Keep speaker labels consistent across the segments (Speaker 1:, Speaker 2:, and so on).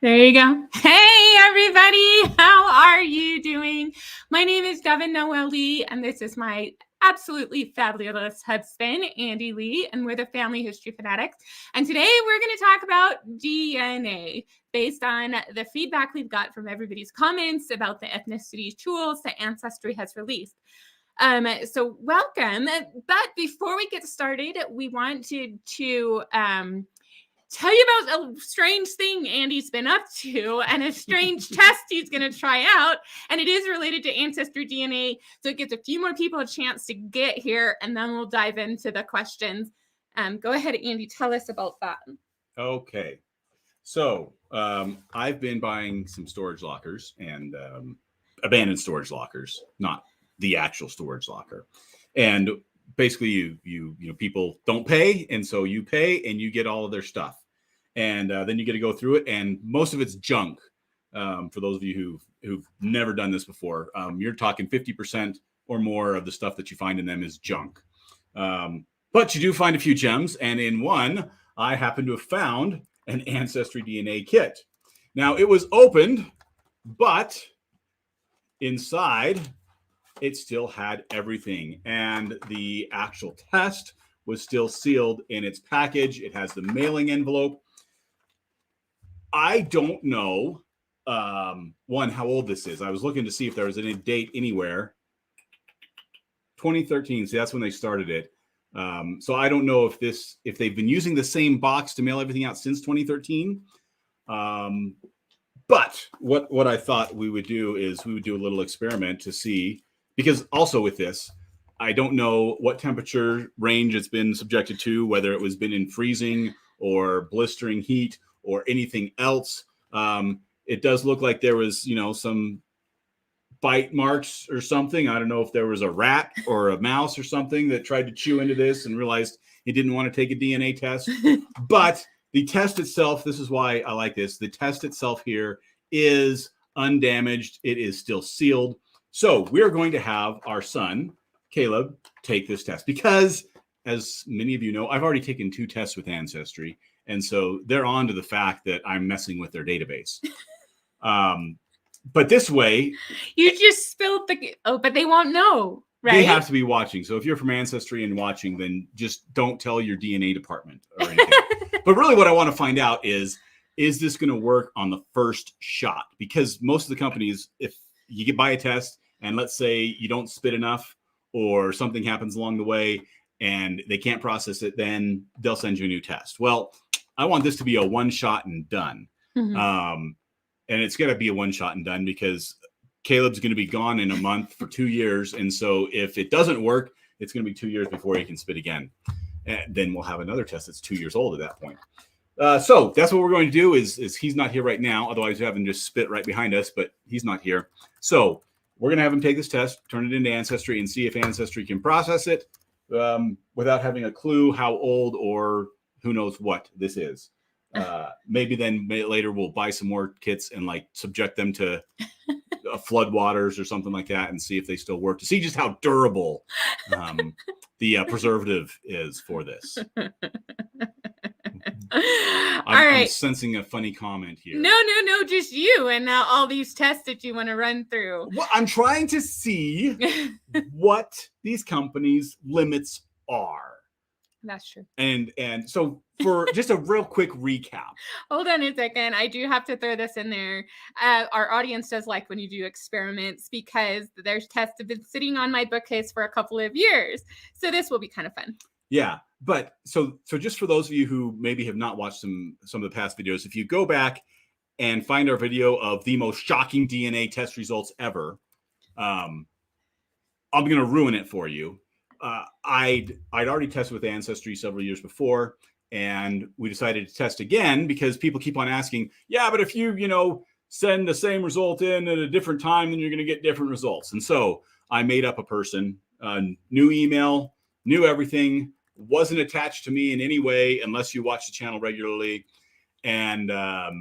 Speaker 1: There you go. Hey, everybody. How are you doing? My name is Devon, and this is my absolutely fabulous husband, Andy Lee, and we're the Family History Fanatics. And today we're going to talk about DNA based on the feedback we've got from everybody's comments about the ethnicity tools that Ancestry has released. So welcome. But before we get started, we wanted to tell you about a strange thing Andy's been up to and a strange test he's going to try out. And it is related to Ancestry DNA. So it gives a few more people a chance to get here, and then we'll dive into the questions. Go ahead, Andy, tell us about that.
Speaker 2: Okay. So I've been buying some storage lockers and abandoned storage lockers, not the actual storage locker. And basically you people don't pay, and so you pay and you get all of their stuff, and then you get to go through it, and most of it's junk. For those of you who've never done this before, you're talking 50% or more of the stuff that you find in them is junk, but you do find a few gems, and in one I happen to have found an Ancestry DNA kit. Now it was opened, but inside it still had everything, and the actual test was still sealed in its package. It has the mailing envelope. I don't know, one, how old this is. I was looking to see if there was any date anywhere. 2013, see, that's when they started it. So I don't know if they've been using the same box to mail everything out since 2013. But what I thought we would do is we would do a little experiment to see, because also with this, I don't know what temperature range it's been subjected to, whether it was been in freezing or blistering heat or anything else. It does look like there was, some bite marks or something. I don't know if there was a rat or a mouse or something that tried to chew into this and realized he didn't want to take a DNA test. But the test itself, this is why I like this. The test itself here is undamaged. It is still sealed. So we're going to have our son, Caleb, take this test because, as many of you know, I've already taken 2 tests with Ancestry. And so they're on to the fact that I'm messing with their database. But this way,
Speaker 1: you just spilled but they won't know, right?
Speaker 2: They have to be watching. So if you're from Ancestry and watching, then just don't tell your DNA department or anything. But really what I want to find out is this going to work on the first shot? Because most of the companies, if you get buy a test and let's say you don't spit enough or something happens along the way and they can't process it, then they'll send you a new test. Well, I want this to be a one shot and done. Mm-hmm. And it's going to be a one shot and done because Caleb's going to be gone in a month for 2 years. And so if it doesn't work, it's going to be 2 years before he can spit again. And then we'll have another test that's 2 years old at that point. So that's what we're going to do is he's not here right now. Otherwise, we have him just spit right behind us, but he's not here. So we're going to have him take this test, turn it into Ancestry, and see if Ancestry can process it without having a clue how old or who knows what this is. Maybe then later we'll buy some more kits and subject them to flood waters or something like that and see if they still work, to see just how durable the preservative is for this. I'm sensing a funny comment here.
Speaker 1: No, just you and all these tests that you want to run through.
Speaker 2: Well, I'm trying to see what these companies' limits are.
Speaker 1: That's true.
Speaker 2: And so for just a real quick recap.
Speaker 1: Hold on a second. I do have to throw this in there. Our audience does like when you do experiments because their tests have been sitting on my bookcase for a couple of years. So this will be kind of fun.
Speaker 2: Yeah. But so just for those of you who maybe have not watched some of the past videos, if you go back and find our video of the most shocking DNA test results ever, I'm going to ruin it for you. I'd already tested with Ancestry several years before, and we decided to test again because people keep on asking, yeah, but if you send the same result in at a different time, then you're going to get different results. And so I made up a person, new email, knew everything, wasn't attached to me in any way unless you watch the channel regularly, and a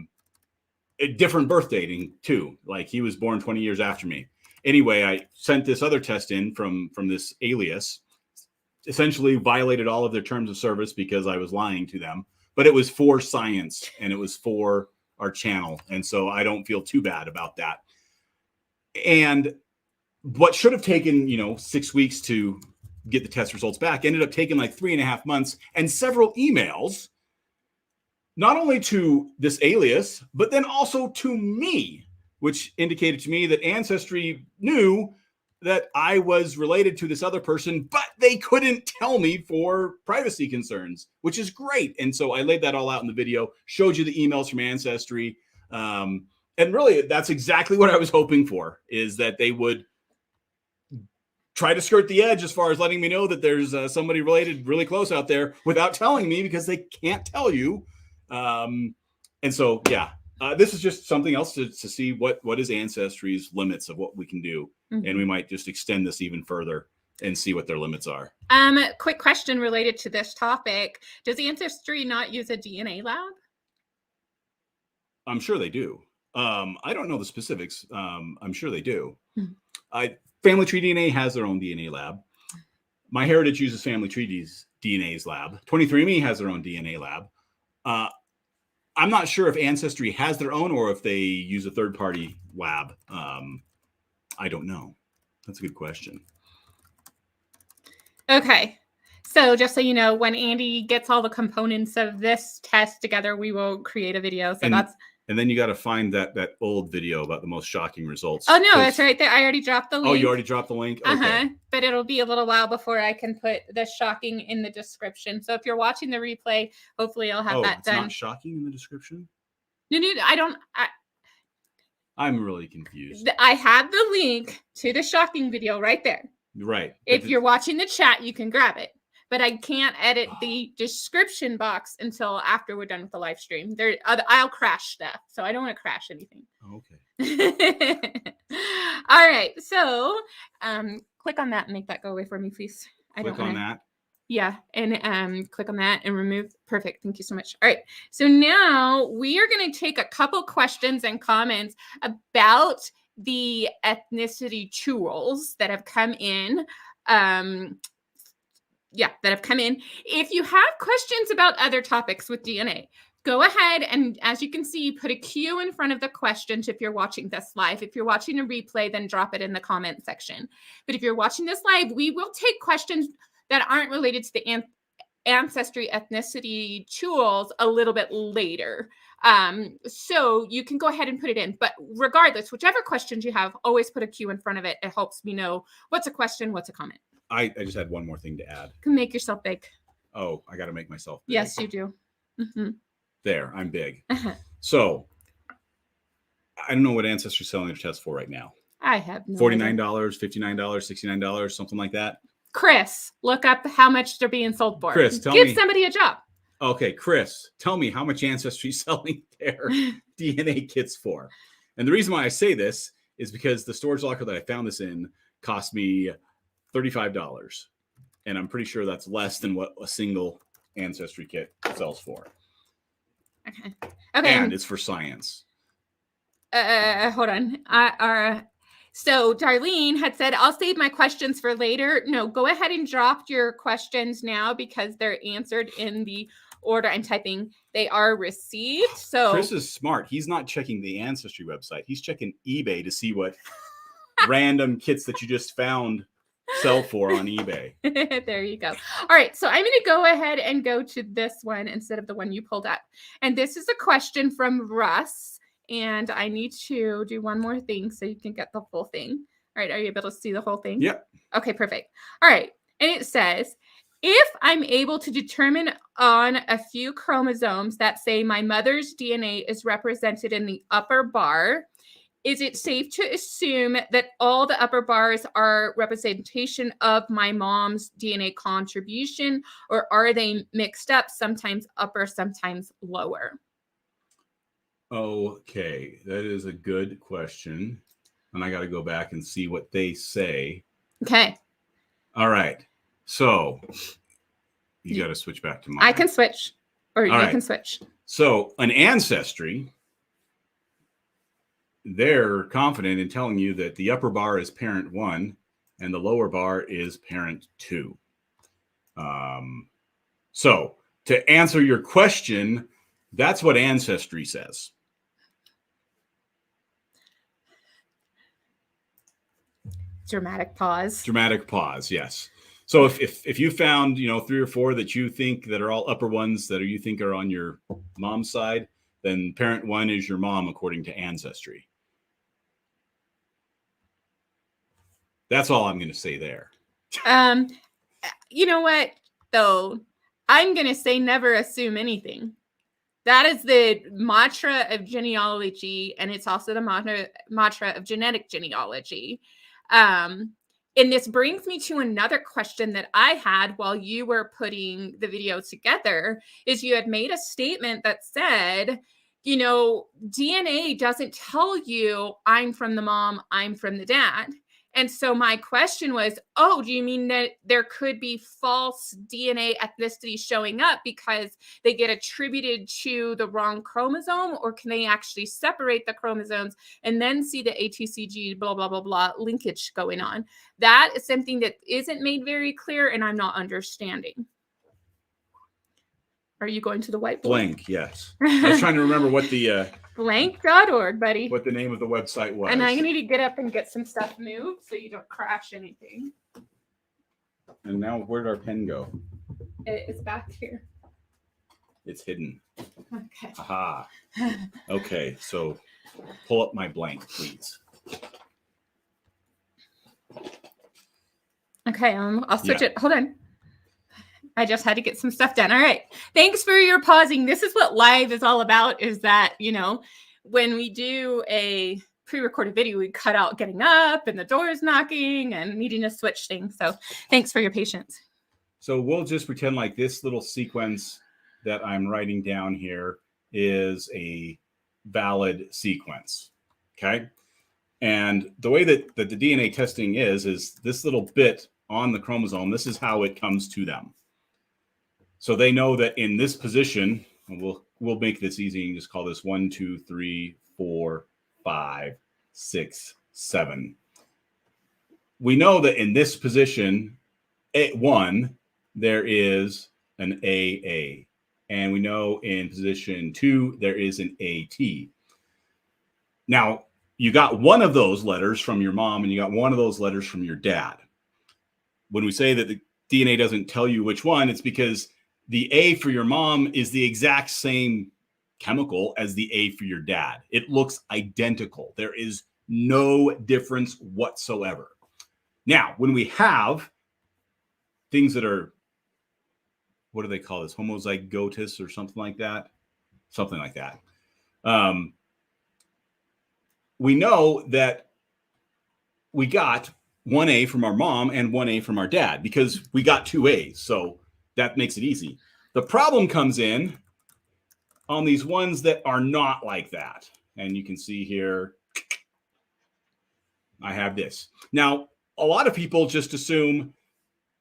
Speaker 2: different birth dating too. Like he was born 20 years after me. Anyway, I sent this other test in from this alias, essentially violated all of their terms of service because I was lying to them, but it was for science and it was for our channel. And so I don't feel too bad about that. And what should have taken, 6 weeks to get the test results back ended up taking like 3.5 months and several emails, not only to this alias, but then also to me, which indicated to me that Ancestry knew that I was related to this other person, but they couldn't tell me for privacy concerns, which is great. And so I laid that all out in the video, showed you the emails from Ancestry. And really, that's exactly what I was hoping for, is that they would try to skirt the edge as far as letting me know that there's somebody related really close out there without telling me, because they can't tell you. And so, yeah, this is just something else to see what is Ancestry's limits of what we can do. Mm-hmm. And we might just extend this even further and see what their limits are.
Speaker 1: Quick question related to this topic. Does Ancestry not use a DNA lab?
Speaker 2: I'm sure they do. I don't know the specifics. I'm sure they do. Mm-hmm. Family Tree DNA has their own DNA lab. MyHeritage uses Family Tree's DNA's lab. 23andMe has their own DNA lab. I'm not sure if Ancestry has their own or if they use a third-party lab. I don't know. That's a good question.
Speaker 1: Okay. So just so you know, when Andy gets all the components of this test together, we will create a video. So
Speaker 2: and then you got to find that old video about the most shocking results.
Speaker 1: Oh, no, that's right there. I already dropped the link.
Speaker 2: Oh, you already dropped the link? Okay.
Speaker 1: But it'll be a little while before I can put the shocking in the description. So if you're watching the replay, hopefully I'll have that done.
Speaker 2: It's not shocking in the description?
Speaker 1: No, I don't.
Speaker 2: I'm really confused.
Speaker 1: I have the link to the shocking video right there.
Speaker 2: Right.
Speaker 1: If you're watching the chat, you can grab it. But I can't edit the description box until after we're done with the live stream. I'll crash stuff, so I don't want to crash anything.
Speaker 2: Okay.
Speaker 1: All right. So click on that and make that go away for me, please.
Speaker 2: Click on that.
Speaker 1: Yeah, and click on that and remove. Perfect. Thank you so much. All right. So now we are going to take a couple questions and comments about the ethnicity tools that have come in. That have come in. If you have questions about other topics with DNA, go ahead and, as you can see, put a Q in front of the questions if you're watching this live. If you're watching a replay, then drop it in the comment section. But if you're watching this live, we will take questions that aren't related to the Ancestry Ethnicity tools a little bit later. So you can go ahead and put it in. But regardless, whichever questions you have, always put a Q in front of it. It helps me know what's a question, what's a comment.
Speaker 2: I just had one more thing to add.
Speaker 1: You can make yourself big.
Speaker 2: Oh, I got to make myself big.
Speaker 1: Yes, you do. Mm-hmm.
Speaker 2: There, I'm big. So I don't know what Ancestry's selling their test for right now.
Speaker 1: I have no
Speaker 2: $49, $59, $69, something like that.
Speaker 1: Chris, look up how much they're being sold for.
Speaker 2: Chris,
Speaker 1: give somebody a job.
Speaker 2: Okay, Chris, tell me how much Ancestry's selling their DNA kits for. And the reason why I say this is because the storage locker that I found this in cost me $35. And I'm pretty sure that's less than what a single Ancestry kit sells for.
Speaker 1: Okay.
Speaker 2: And it's for science.
Speaker 1: Hold on. So Darlene had said, I'll save my questions for later. No, go ahead and drop your questions now because they're answered in the order I'm typing. They are received. So
Speaker 2: Chris is smart. He's not checking the Ancestry website. He's checking eBay to see what random kits that you just found sell for on eBay.
Speaker 1: There you go. All right. So I'm going to go ahead and go to this one instead of the one you pulled up. And this is a question from Russ. And I need to do one more thing so you can get the whole thing. All right. Are you able to see the whole thing?
Speaker 2: Yep.
Speaker 1: Okay, perfect. All right. And it says, if I'm able to determine on a few chromosomes that say my mother's DNA is represented in the upper bar, is it safe to assume that all the upper bars are representation of my mom's DNA contribution, or are they mixed up, sometimes upper, sometimes lower?
Speaker 2: Okay, that is a good question. And I got to go back and see what they say.
Speaker 1: Okay.
Speaker 2: All right. So you got to switch back to mine.
Speaker 1: I can switch, or you can switch.
Speaker 2: So an Ancestry, they're confident in telling you that the upper bar is parent 1 and the lower bar is parent 2. So to answer your question, that's what Ancestry says.
Speaker 1: Dramatic pause.
Speaker 2: Dramatic pause, yes. So if you found, 3 or 4 that you think that are all upper ones that you think are on your mom's side, then parent 1 is your mom according to Ancestry. That's all I'm going to say there.
Speaker 1: You know what, though? I'm going to say never assume anything. That is the mantra of genealogy, and it's also the mantra of genetic genealogy. And this brings me to another question that I had while you were putting the video together, is you had made a statement that said, DNA doesn't tell you I'm from the mom, I'm from the dad. And so my question was, do you mean that there could be false DNA ethnicity showing up because they get attributed to the wrong chromosome, or can they actually separate the chromosomes and then see the ATCG, blah, blah, blah, blah, linkage going on? That is something that isn't made very clear, and I'm not understanding. Are you going to the whiteboard?
Speaker 2: Blank, yes. I was trying to remember what the...
Speaker 1: Blank.org, buddy.
Speaker 2: What the name of the website was.
Speaker 1: And I'm going to need to get up and get some stuff moved so you don't crash anything.
Speaker 2: And now where'd our pen go?
Speaker 1: It's back here.
Speaker 2: It's hidden.
Speaker 1: Okay.
Speaker 2: Aha. Okay, so pull up my blank, please.
Speaker 1: Okay, I'll switch it. Hold on. I just had to get some stuff done. All right. Thanks for your pausing. This is what live is all about, is that, when we do a pre-recorded video, we cut out getting up and the doors knocking and needing to switch things. So thanks for your patience.
Speaker 2: So we'll just pretend like this little sequence that I'm writing down here is a valid sequence. Okay. And the way that the DNA testing is this little bit on the chromosome, this is how it comes to them. So they know that in this position, and we'll make this easy and just call this 1, 2, 3, 4, 5, 6, 7. We know that in this position, 1, there is an AA. And we know in position 2, there is an AT. Now, you got one of those letters from your mom and you got one of those letters from your dad. When we say that the DNA doesn't tell you which one, it's because the A for your mom is the exact same chemical as the A for your dad. It looks identical. There is no difference whatsoever. Now, when we have things that are, what do they call this? Homozygous or something like that? Something like that. We know that we got 1A from our mom and 1A from our dad because we got 2 A's. So that makes it easy. The problem comes in on these ones that are not like that. And you can see here, I have this. Now, a lot of people just assume,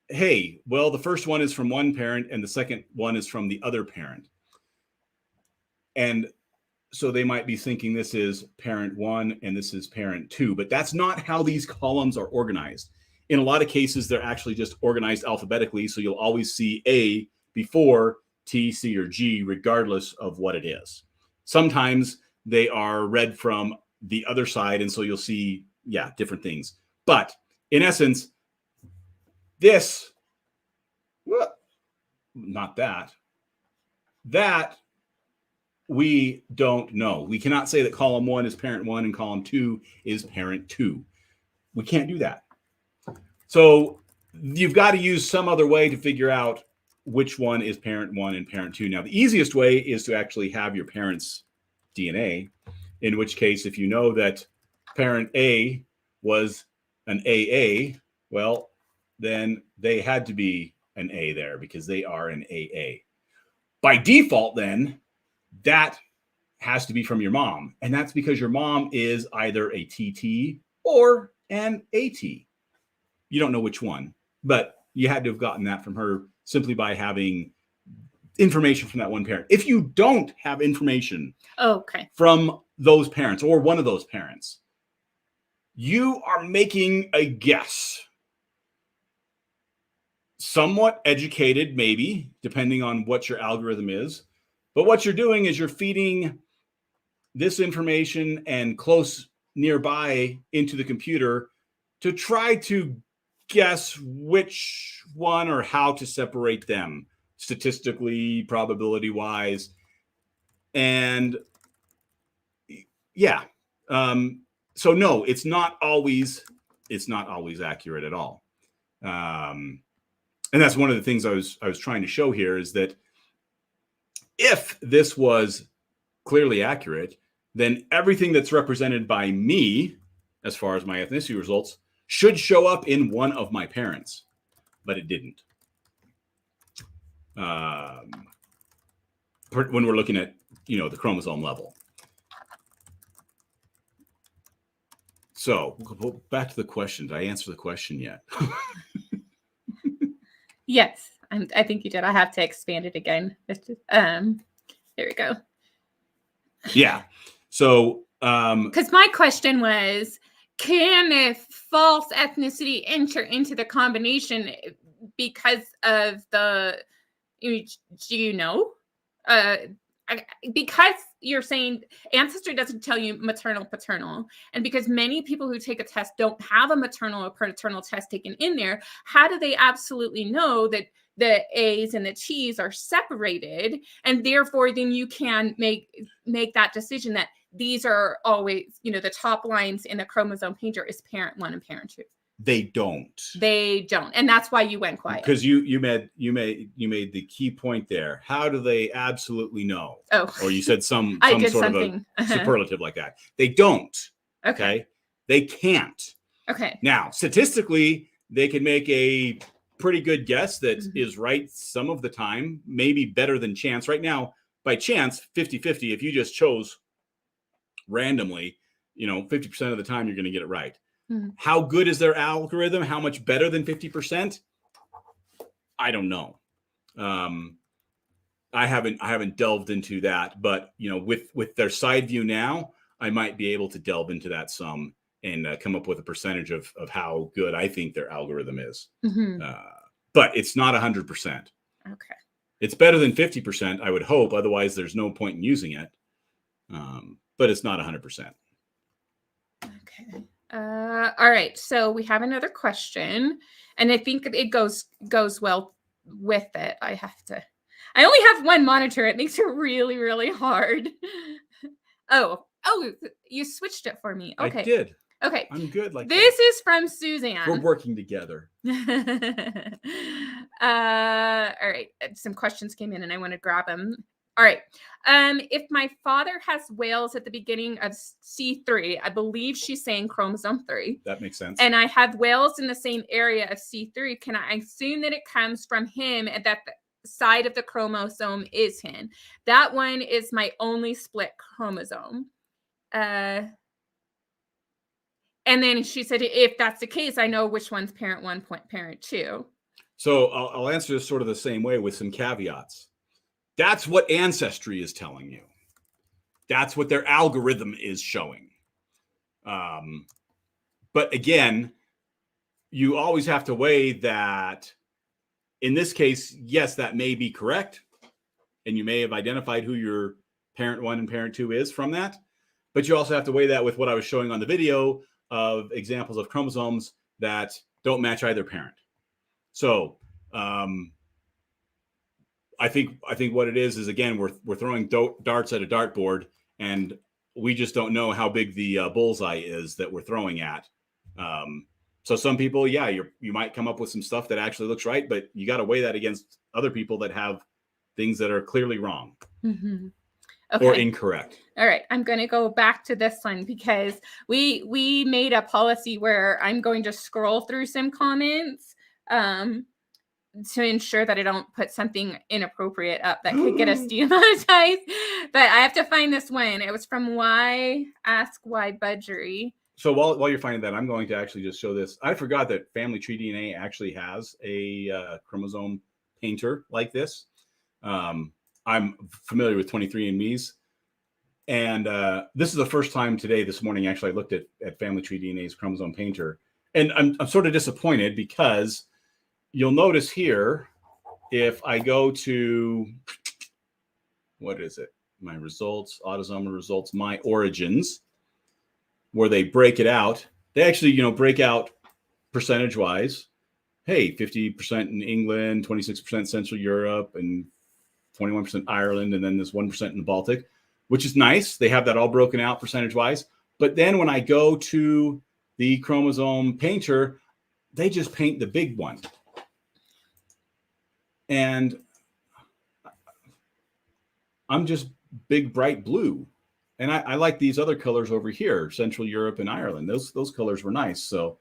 Speaker 2: hey, well, the first one is from one parent and the second one is from the other parent. And so they might be thinking this is parent 1 and this is parent 2, but that's not how these columns are organized. In a lot of cases, they're actually just organized alphabetically. So you'll always see A before T, C, or G, regardless of what it is. Sometimes they are read from the other side. And so you'll see, different things. But in essence, this, not that, that we don't know. We cannot say that column 1 is parent 1 and column 2 is parent 2. We can't do that. So you've got to use some other way to figure out which one is parent 1 and parent 2. Now, the easiest way is to actually have your parents' DNA, in which case, if you know that parent A was an AA, well, then they had to be an A there because they are an AA. By default, then, that has to be from your mom. And that's because your mom is either a TT or an AT. You don't know which one, but you had to have gotten that from her simply by having information from that one parent. If you don't have information from those parents or one of those parents, you are making a guess. Somewhat educated, maybe, depending on what your algorithm is. But what you're doing is you're feeding this information and close nearby into the computer to try to guess which one or how to separate them statistically, probability wise. And yeah. So no, it's not always accurate at all. And that's one of the things I was trying to show here is that if this was clearly accurate, then everything that's represented by me, as far as my ethnicity results, should show up in one of my parents, but it didn't. When we're looking at, the chromosome level. So back to the question. Did I answer the question yet?
Speaker 1: Yes, I think you did. I have to expand it again. There we go.
Speaker 2: Yeah. So,
Speaker 1: because my question was, can a false ethnicity enter into the combination because of the, because you're saying Ancestry doesn't tell you maternal, paternal, and because many people who take a test don't have a maternal or paternal test taken in there, how do they absolutely know that the A's and the T's are separated, and therefore then you can make that decision that these are always, the top lines in the chromosome painter is parent 1 and parent 2.
Speaker 2: They don't,
Speaker 1: and that's why you went quiet,
Speaker 2: because you made the key point there. How do they absolutely know? Or you said some sort of a superlative like that. They don't. Okay. They can't.
Speaker 1: Okay.
Speaker 2: Now, statistically, they can make a pretty good guess that is right some of the time, maybe better than chance. Right now, by chance, 50-50, if you just chose randomly, 50% of the time you're going to get it right. How good is their algorithm? How much better than 50%? I don't know. I haven't delved into that, but with their side view now, I might be able to delve into that some and come up with a percentage of how good I think their algorithm is. But it's not 100%.
Speaker 1: Okay.
Speaker 2: It's better than 50%, I would hope. Otherwise, there's no point in using it. But it's not 100%.
Speaker 1: Okay. All right. So we have another question, and I think it goes well with it. I only have one monitor. It makes it really, really hard. Oh, you switched it for me. Okay.
Speaker 2: I did.
Speaker 1: Okay.
Speaker 2: I'm good.
Speaker 1: This is from Suzanne.
Speaker 2: We're working together.
Speaker 1: All right. Some questions came in and I want to grab them. All right. If my father has whales at the beginning of C3, I believe she's saying chromosome 3.
Speaker 2: That makes sense.
Speaker 1: And I have whales in the same area of C3. Can I assume that it comes from him and that the side of the chromosome is him? That one is my only split chromosome. And then she said, if that's the case, I know which one's parent 1, parent 2.
Speaker 2: So I'll answer this sort of the same way with some caveats. That's what Ancestry is telling you. That's what their algorithm is showing. But again, you always have to weigh that. In this case, yes, that may be correct. And you may have identified who your parent 1 and parent 2 is from that. But you also have to weigh that with what I was showing on the video of examples of chromosomes that don't match either parent. So I think what it is again, we're throwing darts at a dartboard, and we just don't know how big the bullseye is that we're throwing at. So some people, you might come up with some stuff that actually looks right, but you got to weigh that against other people that have things that are clearly wrong or incorrect.
Speaker 1: All right, I'm going to go back to this one because we made a policy where I'm going to scroll through some comments to ensure that I don't put something inappropriate up that could get us demonetized. But I have to find this one. It was from Ask Why Budgery.
Speaker 2: So while you're finding that, I'm going to actually just show this. I forgot that Family Tree DNA actually has a chromosome painter like this. I'm familiar with 23andMe's. And this is the first time this morning, actually, I looked at Family Tree DNA's chromosome painter. And I'm sort of disappointed because you'll notice here, if I go to, what is it? My results, autosomal results, my origins, where they break it out. They actually, break out percentage-wise, hey, 50% in England, 26% Central Europe, and 21% Ireland, and then this 1% in the Baltic, which is nice. They have that all broken out percentage-wise. But then when I go to the chromosome painter, they just paint the big one. And I'm just big, bright blue. And I like these other colors over here, Central Europe and Ireland. Those colors were nice. So,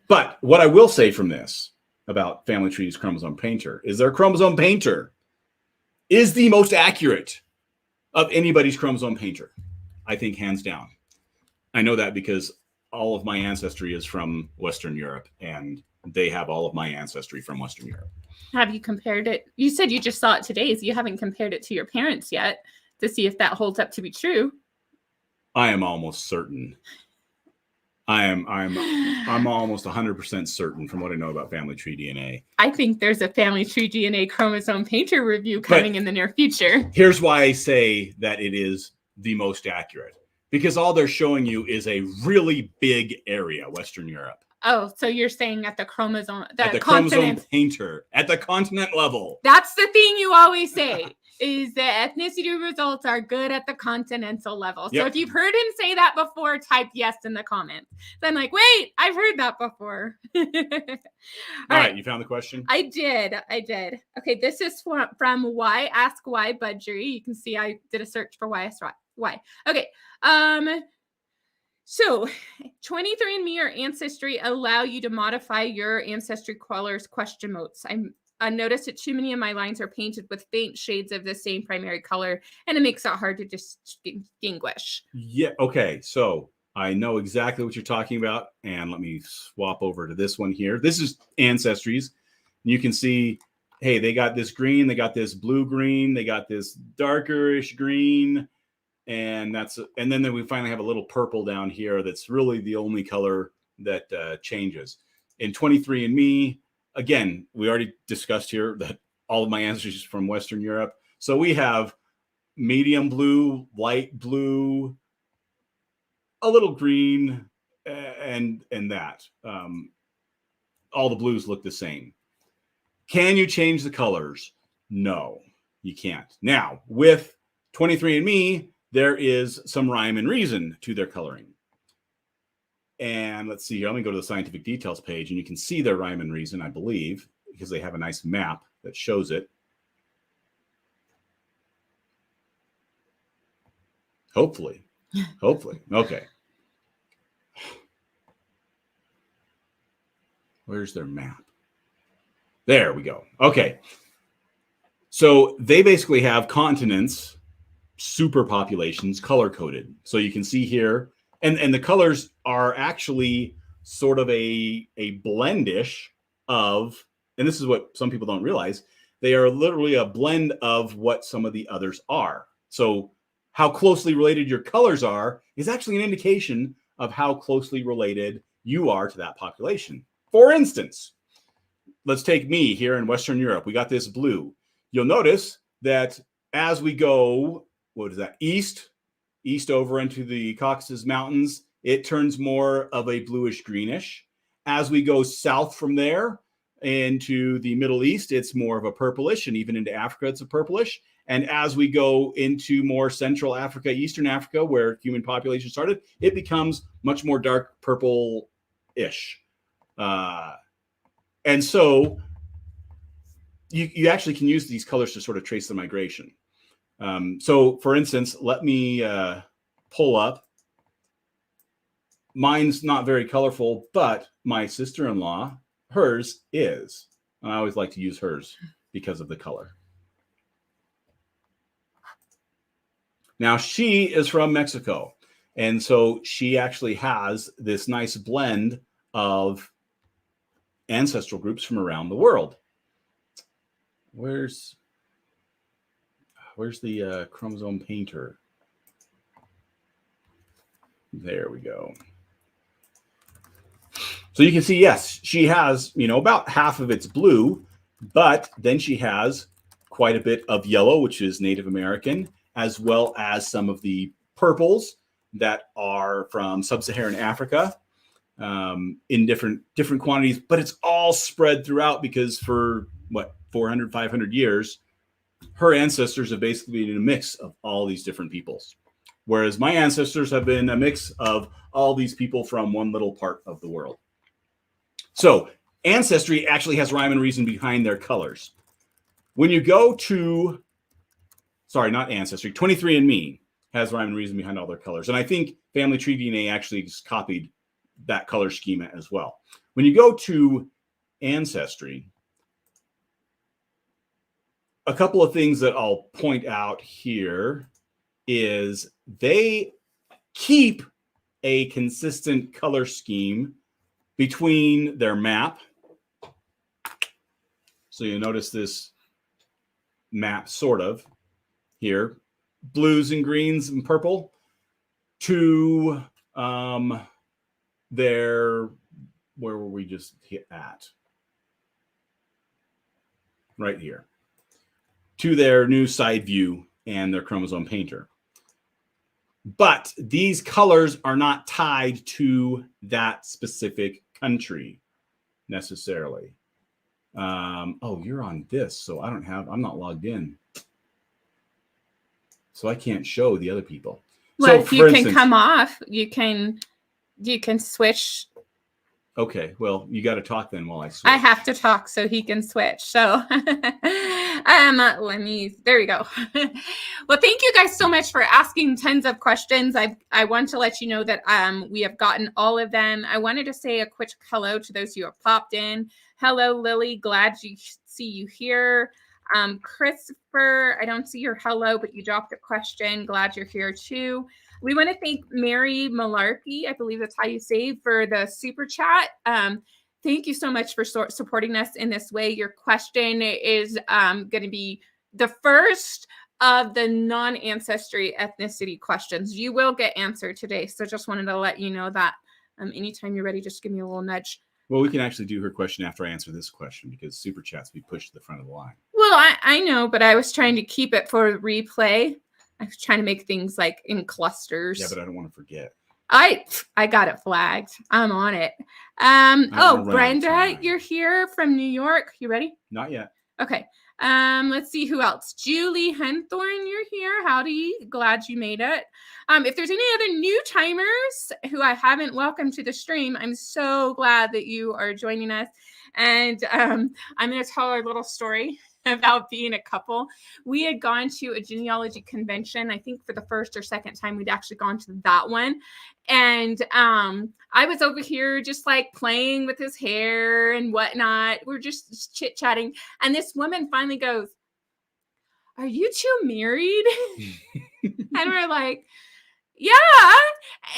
Speaker 2: but what I will say from this about Family Tree's Chromosome Painter is their Chromosome Painter is the most accurate of anybody's Chromosome Painter, I think, hands down. I know that because all of my ancestry is from Western Europe, and they have all of my ancestry from Western Europe.
Speaker 1: Have you compared it? You said you just saw it today, so you haven't compared it to your parents yet to see if that holds up to be true.
Speaker 2: I am almost certain. I'm almost 100% certain from what I know about Family Tree DNA.
Speaker 1: I think there's a Family Tree DNA Chromosome Painter review coming in the near future.
Speaker 2: Here's why I say that it is the most accurate. Because all they're showing you is a really big area, Western Europe.
Speaker 1: Oh, so you're saying at the chromosome,
Speaker 2: Chromosome painter, at the continent level.
Speaker 1: That's the thing you always say, is that ethnicity results are good at the continental level.
Speaker 2: Yep.
Speaker 1: So if you've heard him say that before, type yes in the comments. So I'm like, wait, I've heard that before.
Speaker 2: All right, you found the question?
Speaker 1: I did. Okay, this is from Why Ask Why Budgery. You can see I did a search for Why Ask Why. Okay. So 23andMe or Ancestry allow you to modify your ancestry colors question modes. I noticed that too many of my lines are painted with faint shades of the same primary color, and it makes it hard to distinguish.
Speaker 2: Yeah. Okay. So I know exactly what you're talking about. And let me swap over to this one here. This is Ancestries. You can see, hey, they got this green, they got this blue-green, they got this darkerish green. And then we finally have a little purple down here. That's really the only color that changes. In 23andMe, again, we already discussed here that all of my ancestors are from Western Europe. So we have medium blue, light blue, a little green, and that. All the blues look the same. Can you change the colors? No, you can't. Now, with 23andMe, there is some rhyme and reason to their coloring. And let's see here. Let me go to the scientific details page, and you can see their rhyme and reason, I believe, because they have a nice map that shows it. Hopefully. Okay. Where's their map? There we go. Okay. So they basically have continents, superpopulations, color-coded. So you can see here, and the colors are actually sort of a blendish of, and this is what some people don't realize, they are literally a blend of what some of the others are. So how closely related your colors are is actually an indication of how closely related you are to that population. For instance, let's take me here in Western Europe. We got this blue. You'll notice that as we go, what is that, east over into the Caucasus Mountains, it turns more of a bluish greenish. As we go south from there into the Middle East, it's more of a purplish, and even into Africa, it's a purplish. And as we go into more Central Africa, Eastern Africa, where human population started, it becomes much more dark purple-ish. And so you actually can use these colors to sort of trace the migration. So for instance, let me pull up. Mine's not very colorful, but my sister-in-law, hers is. And I always like to use hers because of the color. Now, she is from Mexico. And so she actually has this nice blend of ancestral groups from around the world. Where's the chromosome painter? There we go. So you can see, yes, she has, about half of it's blue, but then she has quite a bit of yellow, which is Native American, as well as some of the purples that are from sub-Saharan Africa. in different quantities, but it's all spread throughout because for 400, 500 years, her ancestors have basically been a mix of all these different peoples. Whereas my ancestors have been a mix of all these people from one little part of the world. So Ancestry actually has rhyme and reason behind their colors. When you go to, sorry, not Ancestry, 23andMe has rhyme and reason behind all their colors. And I think Family Tree DNA actually just copied that color schema as well. When you go to Ancestry, a couple of things that I'll point out here is they keep a consistent color scheme between their map. So you notice this map sort of here, blues and greens and purple, to their, where were we just hit at? Right here. To their new side view and their chromosome painter. But these colors are not tied to that specific country necessarily. Oh, you're on this, so I'm not logged in. So I can't show the other people.
Speaker 1: Well,
Speaker 2: so
Speaker 1: if you can come off, you can switch.
Speaker 2: Okay, well, you got to talk then while I switch.
Speaker 1: I have to talk so he can switch. So there we go. Well, thank you guys so much for asking tons of questions. I want to let you know that we have gotten all of them. I wanted to say a quick hello to those who have popped in. Hello, Lily. Glad to see you here. Christopher, I don't see your hello, but you dropped a question. Glad you're here too. We want to thank Mary Malarkey, I believe that's how you say, for the super chat. Thank you so much for supporting us in this way. Your question is going to be the first of the non-ancestry ethnicity questions. You will get answered today. So just wanted to let you know that anytime you're ready, just give me a little nudge.
Speaker 2: Well, we can actually do her question after I answer this question because super chats be pushed to the front of the line.
Speaker 1: Well, I know, but I was trying to keep it for replay. I was trying to make things like in clusters.
Speaker 2: Yeah, but I don't want to forget.
Speaker 1: I got it flagged. I'm on it. Brenda, you're here from New York. You ready?
Speaker 2: Not yet.
Speaker 1: Okay. Let's see who else. Julie Henthorne, you're here. Howdy. Glad you made it. If there's any other new timers who I haven't welcomed to the stream, I'm so glad that you are joining us. And I'm going to tell our little story about being a couple. We had gone to a genealogy convention. I think for the first or second time we'd actually gone to that one. And I was over here just like playing with his hair and whatnot. We're just chit-chatting. And this woman finally goes, "Are you two married?" And we're like, "Yeah."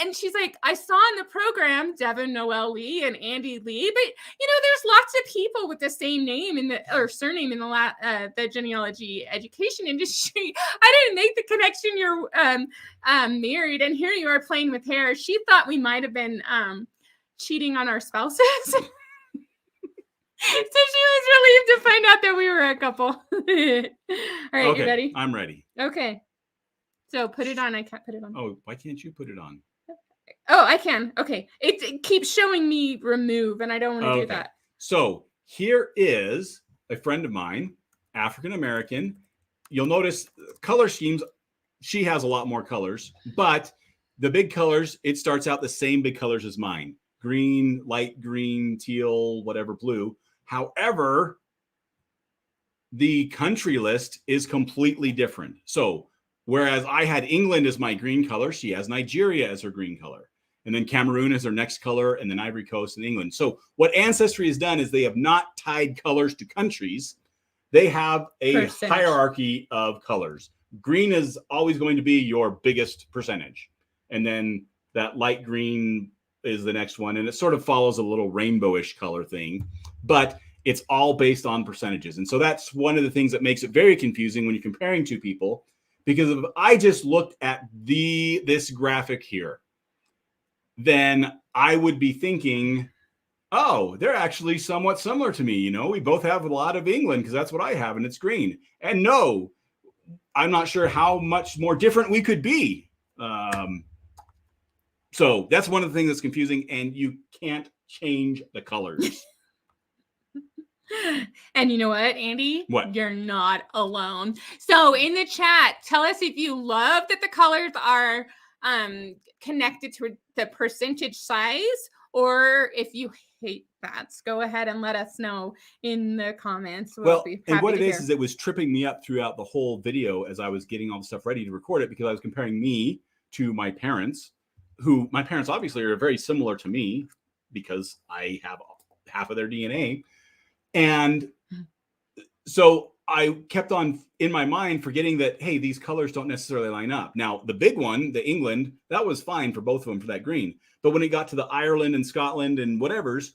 Speaker 1: And she's like, "I saw in the program Devon Noel Lee and Andy Lee, but there's lots of people with the same name or surname in the genealogy education industry. I didn't make the connection. You're married, and here you are playing with hair." She thought we might have been cheating on our spouses. So she was relieved to find out that we were a couple. All right, okay, you ready?
Speaker 2: I'm ready.
Speaker 1: Okay. So put it on. I can't put it on.
Speaker 2: Oh, why can't you put it on?
Speaker 1: Oh, I can. Okay. It keeps showing me remove, and I don't want to do that.
Speaker 2: So here is a friend of mine, African-American. You'll notice color schemes. She has a lot more colors, but the big colors, it starts out the same big colors as mine. Green, light green, teal, whatever, blue. However, the country list is completely different. So whereas I had England as my green color, she has Nigeria as her green color. And then Cameroon as her next color, and then Ivory Coast and England. So what Ancestry has done is they have not tied colors to countries. They have a hierarchy of colors. Green is always going to be your biggest percentage. And then that light green is the next one. And it sort of follows a little rainbowish color thing. But it's all based on percentages. And so that's one of the things that makes it very confusing when you're comparing two people. Because if I just looked at this graphic here, then I would be thinking, oh, they're actually somewhat similar to me. We both have a lot of England because that's what I have and it's green. And no, I'm not sure how much more different we could be. So that's one of the things that's confusing, and you can't change the colors.
Speaker 1: And you know what, Andy?
Speaker 2: What?
Speaker 1: You're not alone. So in the chat, tell us if you love that the colors are connected to the percentage size, or if you hate that. Go ahead and let us know in the comments.
Speaker 2: Well, and what it is it was tripping me up throughout the whole video as I was getting all the stuff ready to record it, because I was comparing me to my parents, who my parents obviously are very similar to me because I have half of their DNA. And so I kept on in my mind forgetting that, hey, these colors don't necessarily line up. Now, the big one, the England, that was fine for both of them for that green. But when it got to the Ireland and Scotland and whatever's,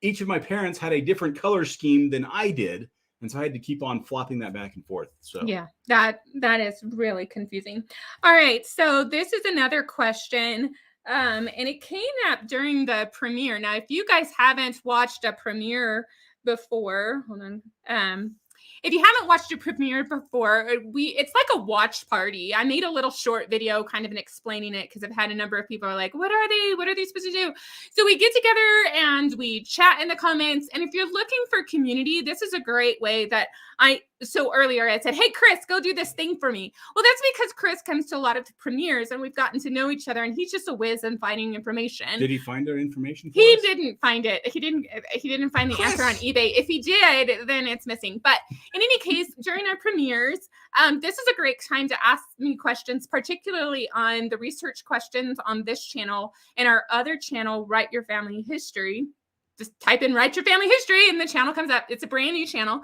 Speaker 2: each of my parents had a different color scheme than I did. And so I had to keep on flopping that back and forth. So
Speaker 1: yeah, that is really confusing. All right. So this is another question. And it came up during the premiere. Now, if you guys haven't watched a premiere before, hold on. If you haven't watched a premiere before, it's like a watch party. I made a little short video kind of explaining it because I've had a number of people are like, what are they? What are they supposed to do? So we get together and we chat in the comments. And if you're looking for community, this is a great way that so earlier I said, hey, Chris, go do this thing for me. Well, that's because Chris comes to a lot of premieres and we've gotten to know each other, and he's just a whiz in finding information.
Speaker 2: Did he find our information for
Speaker 1: He
Speaker 2: us?
Speaker 1: didn't find it. He didn't find the answer on eBay. If he did, then it's missing. But in any case, during our premieres, this is a great time to ask me questions, particularly on the research questions on this channel and our other channel, Write Your Family History. Just type in Write Your Family History and the channel comes up. It's a brand new channel.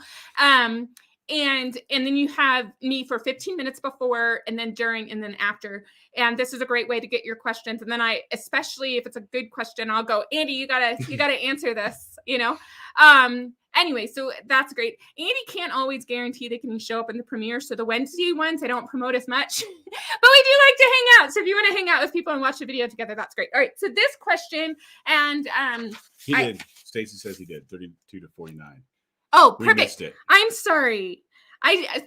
Speaker 1: And then you have me for 15 minutes before and then during and then after. And this is a great way to get your questions. And then especially if it's a good question, I'll go, Andy, you gotta answer this, Anyway, so that's great. Andy can't always guarantee they can show up in the premiere. So the Wednesday ones, I don't promote as much, but we do like to hang out. So if you want to hang out with people and watch the video together, that's great. All right. So this question, and
Speaker 2: he did. Stacy says he did 32 to 49.
Speaker 1: Oh,
Speaker 2: We
Speaker 1: perfect.
Speaker 2: missed it.
Speaker 1: I'm sorry.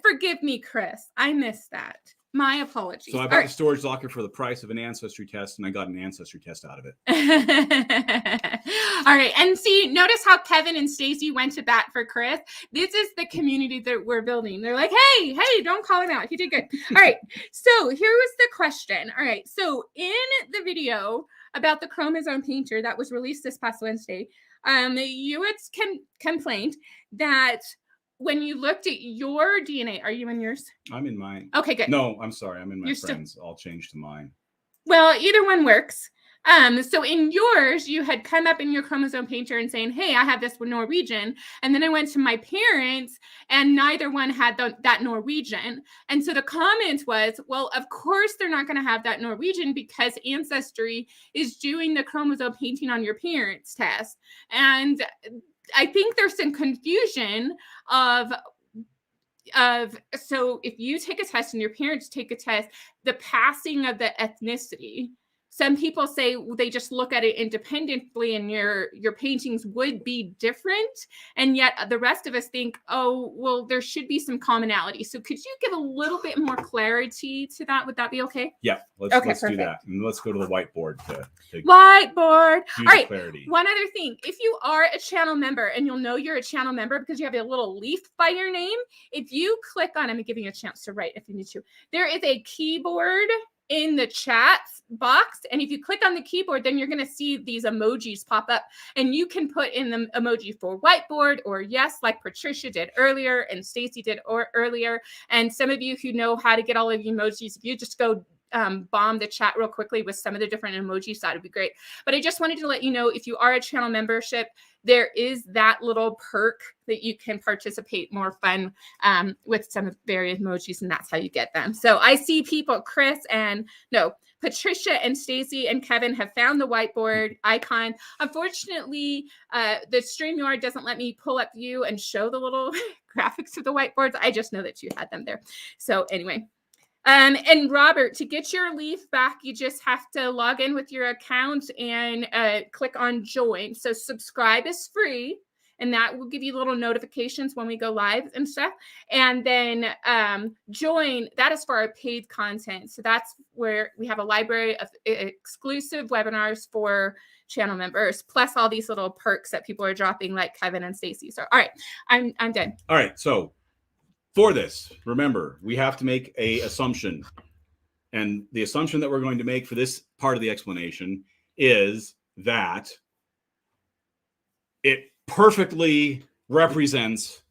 Speaker 1: Forgive me, Chris. I missed that. My apologies.
Speaker 2: So I bought the storage locker for the price of an ancestry test, and I got an ancestry test out of it.
Speaker 1: All right. And see, notice how Kevin and Stacy went to bat for Chris. This is the community that we're building. They're like, hey, don't call him out. He did good. All right. So here was the question. All right. So in the video about the chromosome painter that was released this past Wednesday, you had complained that when you looked at your DNA, are you in yours?
Speaker 2: I'm in mine.
Speaker 1: Okay, good.
Speaker 2: No, I'm sorry. I'm in my friends. I'll change to mine.
Speaker 1: Well, either one works. So in yours, you had come up in your chromosome painter and saying, hey, I have this Norwegian. And then I went to my parents and neither one had that Norwegian. And so the comment was, well, of course, they're not going to have that Norwegian because Ancestry is doing the chromosome painting on your parents' test. And I think there's some confusion so if you take a test and your parents take a test, the passing of the ethnicity, some people say they just look at it independently and your paintings would be different. And yet the rest of us think, oh, well, there should be some commonality. So could you give a little bit more clarity to that? Would that be okay?
Speaker 2: Yeah, let's do that. And let's go to the whiteboard to
Speaker 1: whiteboard. All right.
Speaker 2: Clarity.
Speaker 1: One other thing, if you are a channel member, and you'll know you're a channel member because you have a little leaf by your name, if you click on, I'm giving you a chance to write if you need to, there is a keyboard in the chat box. And if you click on the keyboard, then you're going to see these emojis pop up and you can put in the emoji for whiteboard or yes, like Patricia did earlier and Stacy did earlier. And some of you who know how to get all of the emojis, if you just go bomb the chat real quickly with some of the different emojis, that would be great. But I just wanted to let you know, if you are a channel membership, there is that little perk that you can participate more fun with some of the various emojis, and that's how you get them. So I see people, Patricia and Stacy and Kevin have found the whiteboard icon. Unfortunately, the StreamYard doesn't let me pull up view and show the little graphics of the whiteboards. I just know that you had them there. So anyway. And Robert, to get your leaf back, you just have to log in with your account and click on join. So subscribe is free. and that will give you little notifications when we go live and stuff. And then join, that is for our paid content. So that's where we have a library of exclusive webinars for channel members, plus all these little perks that people are dropping, like Kevin and Stacy. So, all right, I'm done.
Speaker 2: All right. So for this, remember, we have to make a assumption. And the assumption that we're going to make for this part of the explanation is that it perfectly represents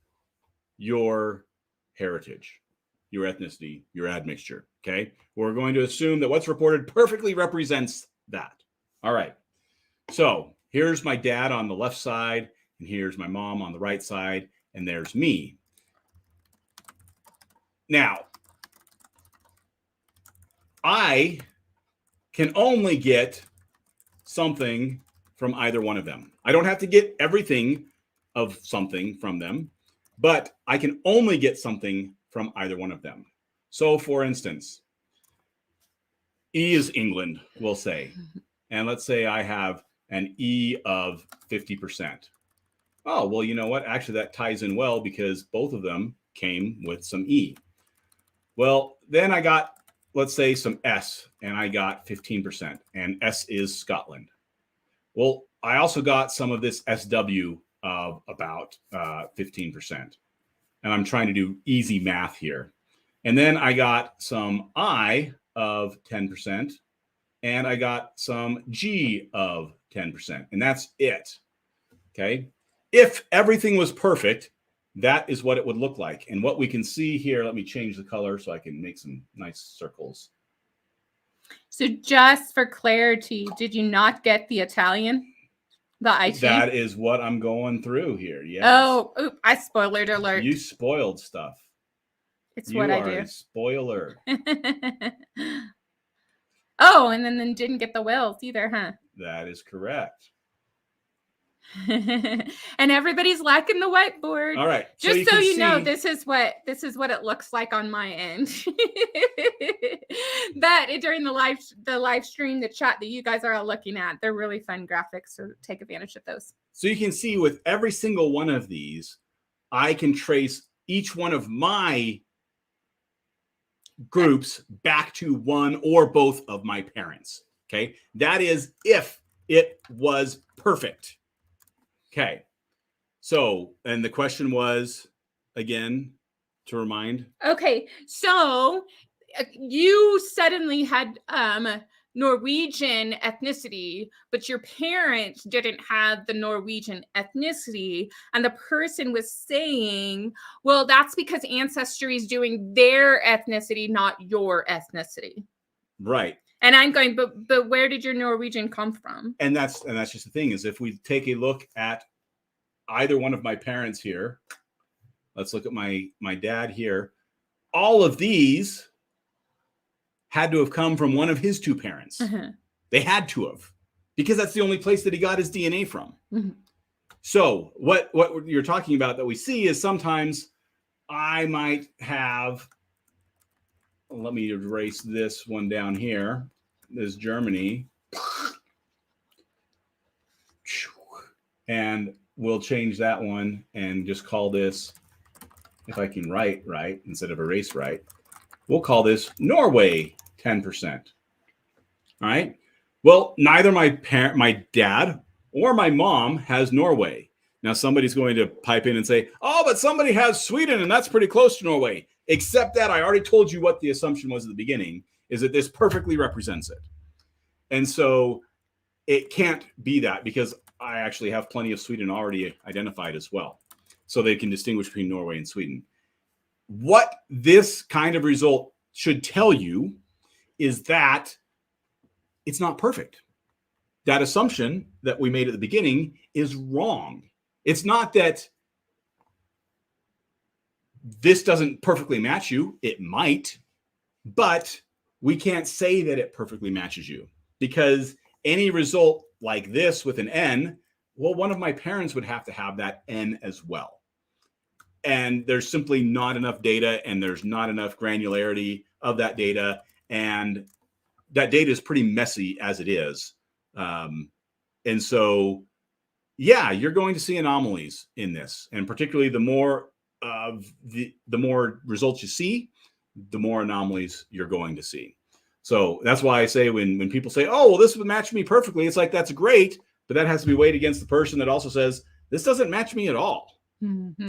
Speaker 2: your heritage, your ethnicity, your admixture. Okay. We're going to assume that what's reported perfectly represents that. All right. So here's my dad on the left side, and here's my mom on the right side, and there's me. Now, I can only get something from either one of them. I don't have to get everything of something from them, but I can only get something from either one of them. So for instance, E is England, we'll say. And let's say I have an E of 50%. Oh, well, you know what? Actually, that ties in well because both of them came with some E. Well, then I got, let's say, some S, and I got 15%, and S is Scotland. Well, I also got some of this SW of about 15%. And I'm trying to do easy math here. And then I got some I of 10%, and I got some G of 10%, and that's it. Okay. If everything was perfect, that is what it would look like. And what we can see here, let me change the color so I can make some nice circles.
Speaker 1: So just for clarity, did you not get the Italian? The IT?
Speaker 2: That is what I'm going through here. Yes.
Speaker 1: Oh, oop, I spoilered alert.
Speaker 2: You spoiled stuff.
Speaker 1: It's what I do.
Speaker 2: You are a spoiler.
Speaker 1: Oh, and then didn't get the Wales either, huh?
Speaker 2: That is correct.
Speaker 1: And everybody's lacking the whiteboard.
Speaker 2: All right.
Speaker 1: Just so you know, this is what it looks like on my end. But during the live stream, the chat that you guys are all looking at, they're really fun graphics, so take advantage of those.
Speaker 2: So you can see with every single one of these, I can trace each one of my groups back to one or both of my parents. Okay. That is if it was perfect. Okay. So, and the question was, again, to remind.
Speaker 1: Okay. So you suddenly had Norwegian ethnicity, but your parents didn't have the Norwegian ethnicity. And the person was saying, well, that's because Ancestry is doing their ethnicity, not your ethnicity.
Speaker 2: Right.
Speaker 1: And I'm going, but where did your Norwegian come from?
Speaker 2: And that's just the thing is, if we take a look at either one of my parents here, let's look at my dad here. All of these had to have come from one of his two parents. Mm-hmm. They had to have, because that's the only place that he got his DNA from. Mm-hmm. So what you're talking about that we see is sometimes I might have, let me erase this one down here. This is Germany. And we'll change that one and just call this, if I can write right instead of erase right, we'll call this Norway 10%. All right. Well, neither my dad or my mom has Norway. Now somebody's going to pipe in and say, oh, but somebody has Sweden and that's pretty close to Norway. Except that I already told you what the assumption was at the beginning, is that this perfectly represents it. And so it can't be that, because I actually have plenty of Sweden already identified as well. So they can distinguish between Norway and Sweden. What this kind of result should tell you is that it's not perfect. That assumption that we made at the beginning is wrong. It's not that this doesn't perfectly match you. It might, but we can't say that it perfectly matches you, because any result like this with an N, well, one of my parents would have to have that N as well. And there's simply not enough data, and there's not enough granularity of that data. And that data is pretty messy as it is. And so yeah, you're going to see anomalies in this, and particularly the more the more results you see, the more anomalies you're going to see. So that's why I say when people say, "Oh, well, this would match me perfectly," it's like that's great, but that has to be weighed against the person that also says this doesn't match me at all.
Speaker 1: Mm-hmm.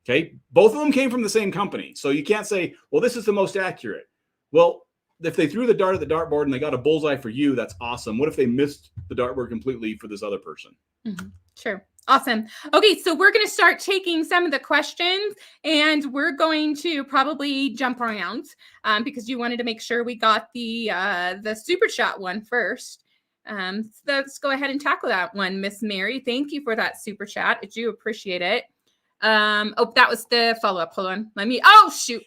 Speaker 2: Okay, both of them came from the same company, so you can't say, "Well, this is the most accurate." Well, if they threw the dart at the dartboard and they got a bullseye for you, that's awesome. What if they missed the dartboard completely for this other person?
Speaker 1: Mm-hmm. Sure. Awesome. Okay, so we're going to start taking some of the questions, and we're going to probably jump around because you wanted to make sure we got the super chat one first. So let's go ahead and tackle that one, Miss Mary. Thank you for that super chat. I do appreciate it. Oh, that was the follow-up. Hold on. Oh, shoot.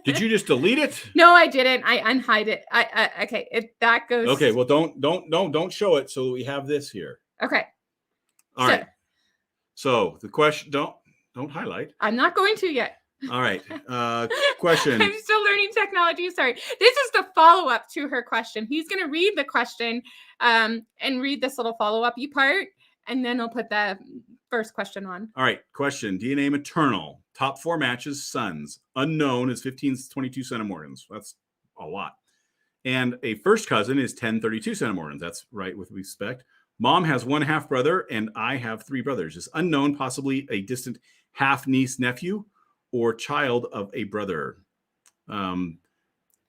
Speaker 2: Did you just delete it?
Speaker 1: No, I didn't. I unhide it. Okay. That goes.
Speaker 2: Okay. Well, don't show it. So we have this here.
Speaker 1: Okay.
Speaker 2: All right. So the question, don't highlight.
Speaker 1: I'm not going to yet.
Speaker 2: All right. Question.
Speaker 1: I'm still learning technology. Sorry. This is the follow-up to her question. He's going to read the question and read this little follow-up part, and then I'll put the first question on.
Speaker 2: All right. Question. DNA maternal. Top 4 matches, sons. Unknown is 1522 centimorgans. That's a lot. And a first cousin is 1032 centimorgans. That's right with respect. Mom has 1 half brother, and I have 3 brothers. Is unknown possibly a distant half niece, nephew, or child of a brother?
Speaker 1: And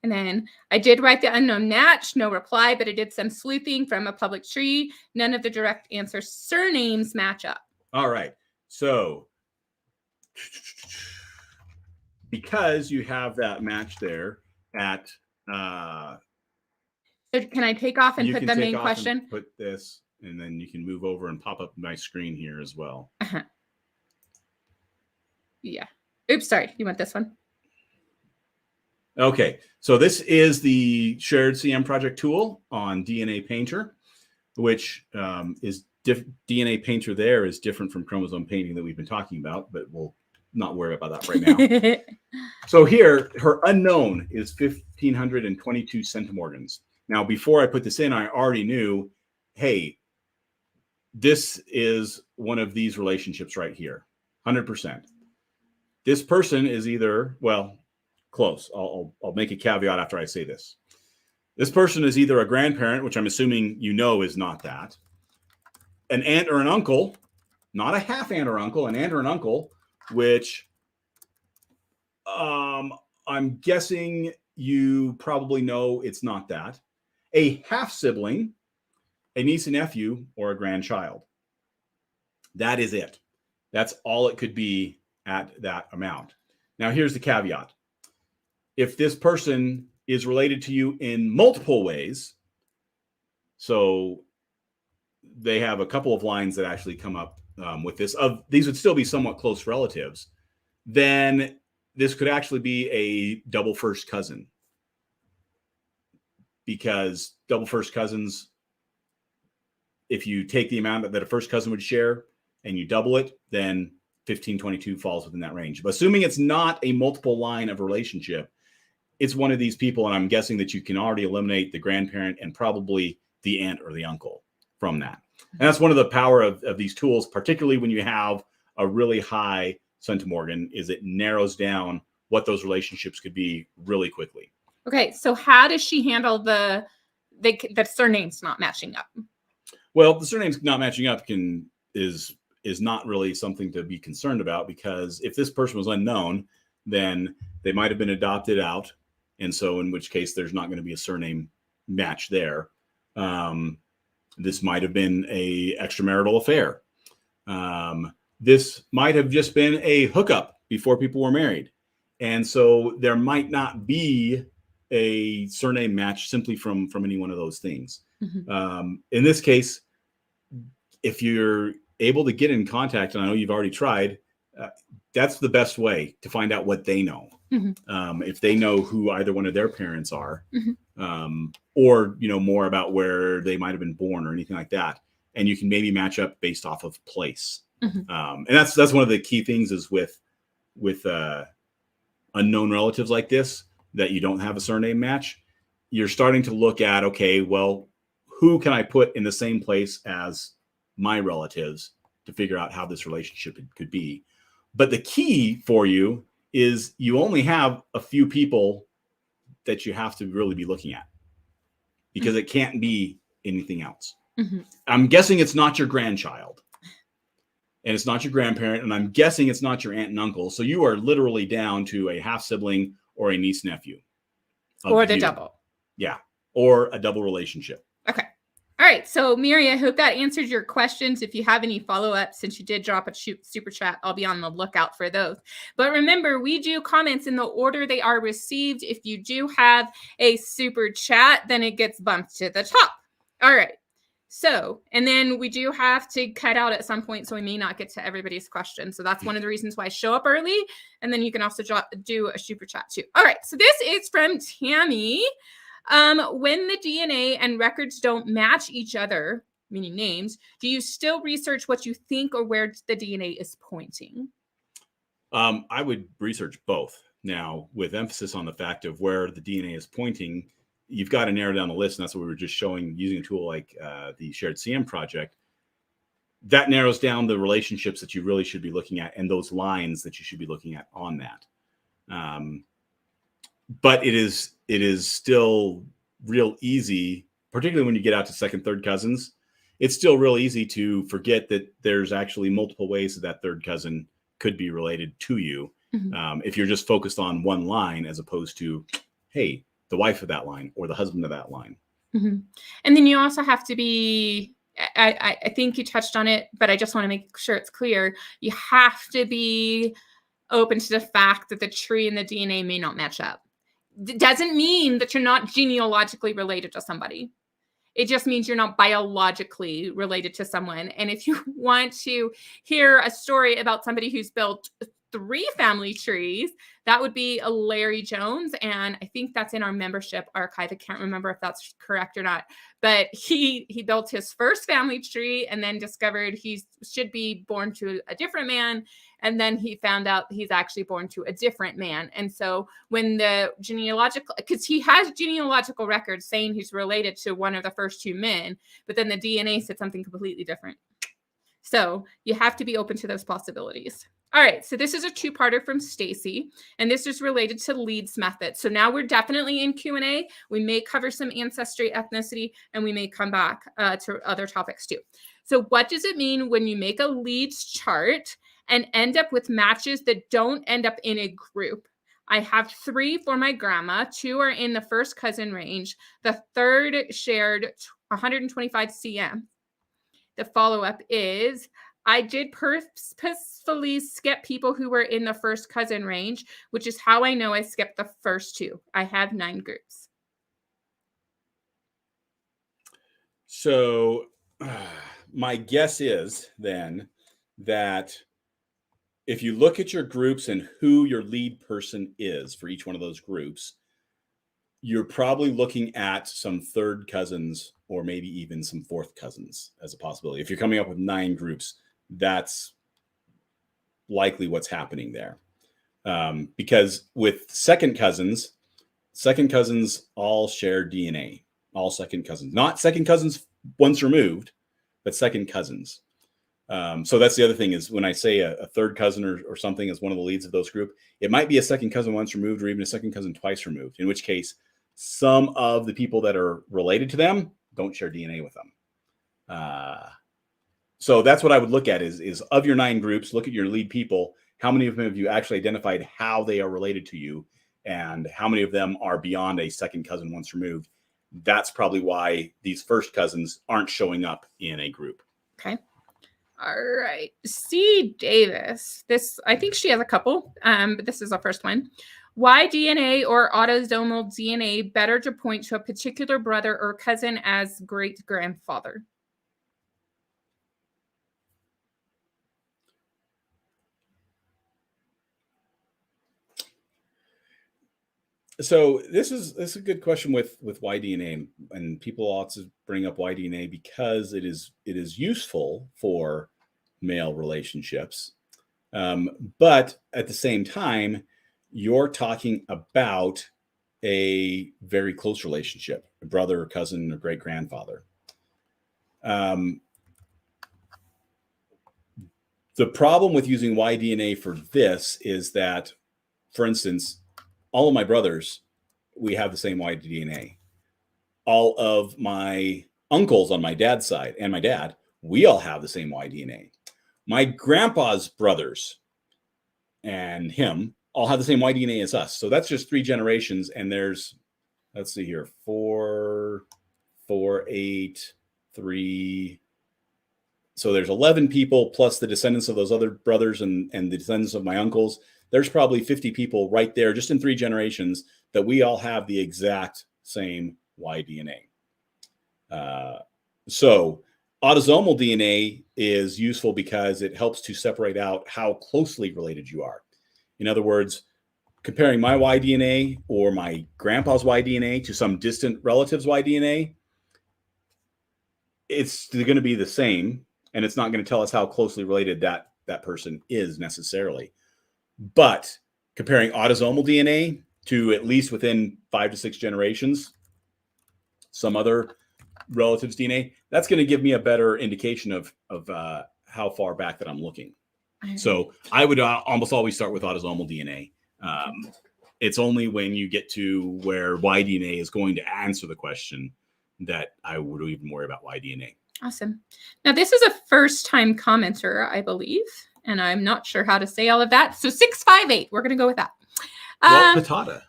Speaker 1: then I did write the unknown match, no reply, but I did some sleuthing from a public tree. None of the direct answer surnames match up.
Speaker 2: All right. So because you have that match there at
Speaker 1: so can I take off and put the main question?
Speaker 2: Put this, and then you can move over and pop up my screen here as well.
Speaker 1: Uh-huh. Yeah. Oops, sorry. You want this one?
Speaker 2: Okay. So this is the shared CM project tool on DNA Painter, which is DNA Painter there is different from chromosome painting that we've been talking about, but we'll not worry about that right now. So here, her unknown is 1522 centimorgans. Now, before I put this in, I already knew, hey, this is one of these relationships right here, 100%. This person is either, well, close. I'll make a caveat after I say this. This person is either a grandparent, which I'm assuming you know is not that, an aunt or an uncle, not a half aunt or uncle, an aunt or an uncle, which I'm guessing you probably know it's not that. A half sibling, a niece and nephew, or a grandchild. That is it. That's all it could be at that amount. Now, here's the caveat. If this person is related to you in multiple ways, so they have a couple of lines that actually come up with this, these would still be somewhat close relatives, then this could actually be a double first cousin. Because double first cousins, if you take the amount that a first cousin would share and you double it, then 1522 falls within that range. But assuming it's not a multiple line of relationship, it's one of these people, and I'm guessing that you can already eliminate the grandparent and probably the aunt or the uncle from that. And that's one of the power of these tools, particularly when you have a really high centimorgan, is it narrows down what those relationships could be really quickly.
Speaker 1: Okay, so how does she handle the surnames not matching up?
Speaker 2: Well, the surnames not matching up is not really something to be concerned about, because if this person was unknown, then they might have been adopted out, and so in which case there's not going to be a surname match there. This might have been a extramarital affair. This might have just been a hookup before people were married, and so there might not be a surname match simply from any one of those things. Mm-hmm. In this case, if you're able to get in contact, and I know you've already tried, that's the best way to find out what they know. Mm-hmm. If they know who either one of their parents are, mm-hmm. Or more about where they might have been born or anything like that, and you can maybe match up based off of place. Mm-hmm. And that's one of the key things is with unknown relatives like this, that you don't have a surname match. You're starting to look at, okay, well, who can I put in the same place as my relatives to figure out how this relationship could be. But the key for you is you only have a few people that you have to really be looking at, because it can't be anything else.
Speaker 1: Mm-hmm.
Speaker 2: I'm guessing it's not your grandchild, and it's not your grandparent, and I'm guessing it's not your aunt and uncle. So you are literally down to a half sibling or a niece nephew,
Speaker 1: or the double.
Speaker 2: Yeah, or a double relationship.
Speaker 1: Okay. All right. So, Miri, I hope that answered your questions. If you have any follow-ups, since you did drop a super chat, I'll be on the lookout for those. But remember, we do comments in the order they are received. If you do have a super chat, then it gets bumped to the top. All right. So, and then we do have to cut out at some point, so we may not get to everybody's questions. So that's one of the reasons why I show up early. And then you can also do a super chat too. All right. So this is from Tammy. When the DNA and records don't match each other, meaning names, do you still research what you think or where the DNA is pointing?
Speaker 2: I would research both. Now, with emphasis on the fact of where the DNA is pointing, you've got to narrow down the list. And that's what we were just showing using a tool like the Shared CM project. That narrows down the relationships that you really should be looking at and those lines that you should be looking at on that. But it is still real easy, particularly when you get out to second, third cousins. It's still real easy to forget that there's actually multiple ways that third cousin could be related to you. Mm-hmm. If you're just focused on one line, as opposed to, hey, the wife of that line or the husband of that line.
Speaker 1: Mm-hmm. And then you also have to be, I think you touched on it, but I just want to make sure it's clear. You have to be open to the fact that the tree and the DNA may not match up. It doesn't mean that you're not genealogically related to somebody. It just means you're not biologically related to someone. And if you want to hear a story about somebody who's built 3 family trees, that would be a Larry Jones. And I think that's in our membership archive. I can't remember if that's correct or not, but he built his first family tree and then discovered he should be born to a different man. And then he found out he's actually born to a different man. And so when the genealogical, because he has genealogical records saying he's related to one of the first 2 men, but then the DNA said something completely different. So you have to be open to those possibilities. All right, so this is a 2-parter from Stacy, and this is related to Leeds method. So now we're definitely in Q&A. We may cover some ancestry, ethnicity, and we may come back to other topics too. So what does it mean when you make a Leeds chart and end up with matches that don't end up in a group? I have 3 for my grandma. 2 are in the first cousin range. The third shared 125 cm. The follow-up is, I did purposefully skip people who were in the first cousin range, which is how I know I skipped the first 2. I have 9 groups.
Speaker 2: So my guess is then that if you look at your groups and who your lead person is for each one of those groups, you're probably looking at some third cousins or maybe even some fourth cousins as a possibility. If you're coming up with 9 groups, that's likely what's happening there. Because with second cousins all share DNA, all second cousins, not second cousins once removed, but second cousins. So that's the other thing is when I say a third cousin or something is one of the leads of those group, it might be a second cousin once removed or even a second cousin twice removed, in which case some of the people that are related to them don't share DNA with them. So that's what I would look at is of your 9 groups, look at your lead people. How many of them have you actually identified how they are related to you, and how many of them are beyond a second cousin once removed? That's probably why these first cousins aren't showing up in a group.
Speaker 1: Okay. All right. C. Davis. This, I think she has a couple, but this is the first one. Why DNA or autosomal DNA better to point to a particular brother or cousin as great-grandfather?
Speaker 2: So this is a good question with why DNA, and people also bring up why DNA because it is useful for male relationships, but at the same time, you're talking about a very close relationship, a brother or cousin or great grandfather. The problem with using Y-DNA for this is that, for instance, all of my brothers, we have the same Y-DNA. All of my uncles on my dad's side and my dad, we all have the same Y-DNA. My grandpa's brothers and him all have the same Y-DNA as us. So that's just 3 generations. And there's, let's see here, 4, 8, 3. So there's 11 people plus the descendants of those other brothers and the descendants of my uncles. There's probably 50 people right there, just in 3 generations, that we all have the exact same Y-DNA. So autosomal DNA is useful because it helps to separate out how closely related you are. In other words, comparing my Y-DNA or my grandpa's Y-DNA to some distant relative's Y-DNA, it's going to be the same, and it's not going to tell us how closely related that person is necessarily. But comparing autosomal DNA to at least within 5 to 6 generations, some other relative's DNA, that's going to give me a better indication of how far back that I'm looking. So I would almost always start with autosomal DNA. It's only when you get to where Y-DNA is going to answer the question that I would even worry about Y-DNA.
Speaker 1: Awesome. Now, this is a first-time commenter, I believe, and I'm not sure how to say all of that. So 658, we're going to go with that.
Speaker 2: Dwelt Patata.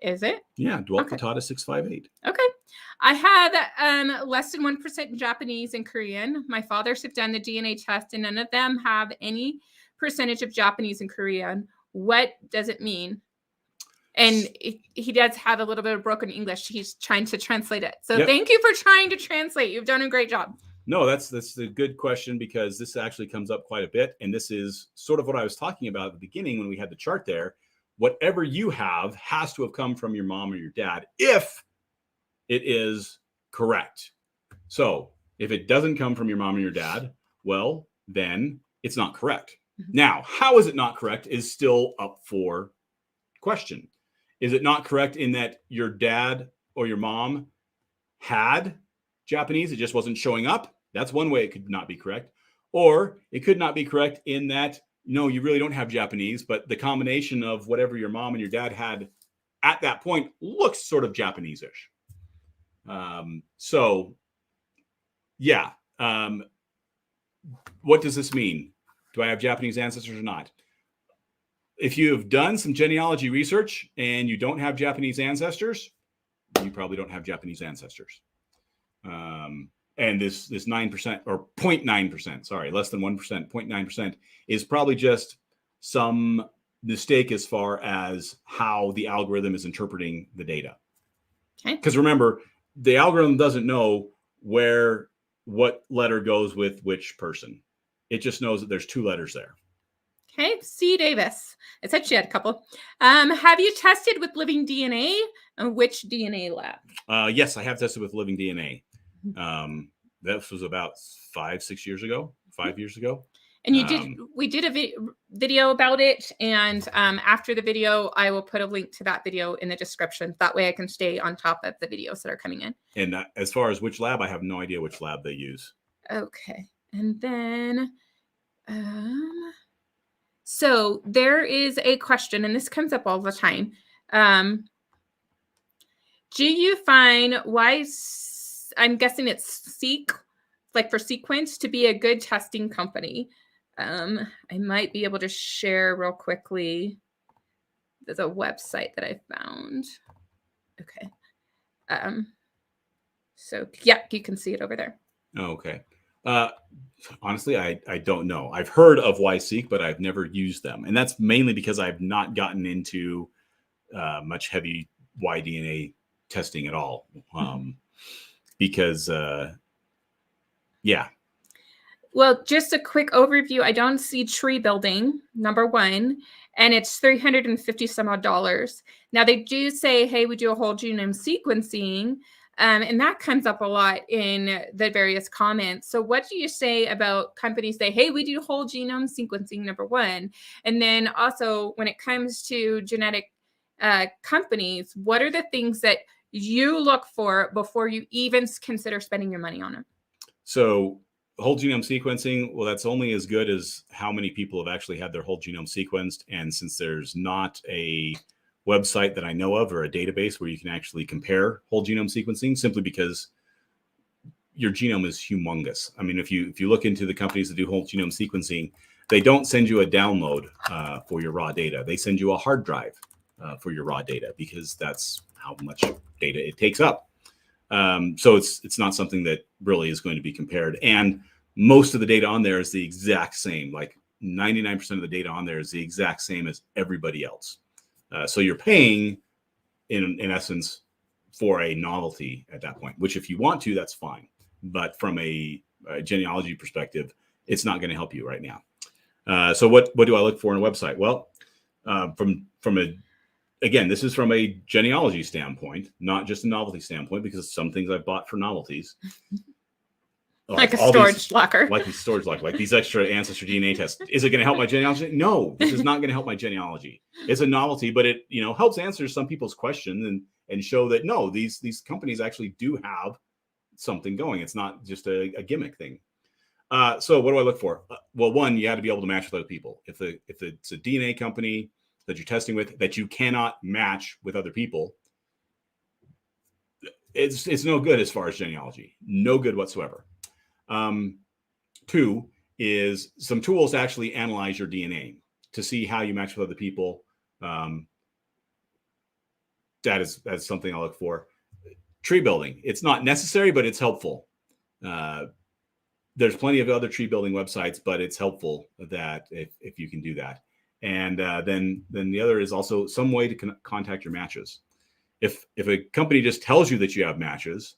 Speaker 1: Is it?
Speaker 2: Yeah, Dwelt Patata 658.
Speaker 1: Okay. I had less than 1% Japanese and Korean. My fathers have done the DNA test, and none of them have any percentage of Japanese and Korean. What does it mean? And he does have a little bit of broken English. He's trying to translate it. So Thank you for trying to translate. You've done a great job.
Speaker 2: No, that's a good question, because this actually comes up quite a bit. And this is sort of what I was talking about at the beginning when we had the chart there. Whatever you have has to have come from your mom or your dad if it is correct. So if it doesn't come from your mom or your dad, well, then it's not correct. Mm-hmm. Now, how is it not correct is still up for question. Is it not correct in that your dad or your mom had Japanese, it just wasn't showing up? That's one way it could not be correct. Or it could not be correct in that, no, you really don't have Japanese, but the combination of whatever your mom and your dad had at that point looks sort of Japanese-ish. What does this mean? Do I have Japanese ancestors or not? If you have done some genealogy research and you don't have Japanese ancestors, you probably don't have Japanese ancestors. And this 9% or 0.9%, sorry, less than 1%, 0.9% is probably just some mistake as far as how the algorithm is interpreting the data. Okay. Because remember, the algorithm doesn't know what letter goes with which person. It just knows that there's 2 letters there.
Speaker 1: Okay, C. Davis. I said she had a couple. Have you tested with living DNA? And which DNA lab?
Speaker 2: Yes, I have tested with living DNA. This was about 5 years ago. And
Speaker 1: we did a video about it. And after the video, I will put a link to that video in the description. That way I can stay on top of the videos that are coming in.
Speaker 2: And as far as which lab, I have no idea which lab they use.
Speaker 1: Okay. And then... So there is a question, and this comes up all the time. Do you find I'm guessing it's Seq, like for sequence, to be a good testing company? I might be able to share real quickly. There's a website that I found. Okay. So yeah, you can see it over there.
Speaker 2: Oh, okay. Honestly, I don't know. I've heard of YSeq, but I've never used them. And that's mainly because I've not gotten into much heavy Y-DNA testing at all. Because, yeah.
Speaker 1: Well, just a quick overview. I don't see tree building, number one, and it's $350 some odd. Now, they do say, hey, we do a whole genome sequencing. And that comes up a lot in the various comments. So what do you say about companies say, hey, we do whole genome sequencing, number one? And then also when it comes to genetic companies, what are the things that you look for before you even consider spending your money on them?
Speaker 2: So whole genome sequencing, well, that's only as good as how many people have actually had their whole genome sequenced. And since there's not a website that I know of or a database where you can actually compare whole genome sequencing, simply because your genome is humongous. I mean, if you look into the companies that do whole genome sequencing, they don't send you a download for your raw data. They send you a hard drive for your raw data, because that's how much data it takes up. So it's not something that really is going to be compared. And most of the data on there is the exact same. Like 99% of the data on there is the exact same as everybody else. So you're paying, in essence, for a novelty at that point, which if you want to, that's fine. But from a genealogy perspective, it's not going to help you right now. So what do I look for in a website? Well, again, this is from a genealogy standpoint, not just a novelty standpoint, because some things I've bought for novelties.
Speaker 1: Like a storage locker.
Speaker 2: Like a storage locker, like these extra Ancestry DNA tests. Is it going to help my genealogy? No, this is not going to help my genealogy. It's a novelty, but it helps answer some people's questions and show that, no, these companies actually do have something going. It's not just a gimmick thing. So what do I look for? Well, one, you have to be able to match with other people. If it's a DNA company that you're testing with that you cannot match with other people, it's no good as far as genealogy. No good whatsoever. Two is some tools to actually analyze your DNA to see how you match with other people. That's something I look for. Tree building. It's not necessary, but it's helpful. There's plenty of other tree building websites, but it's helpful that if you can do that. And then the other is also some way to contact your matches. If a company just tells you that you have matches,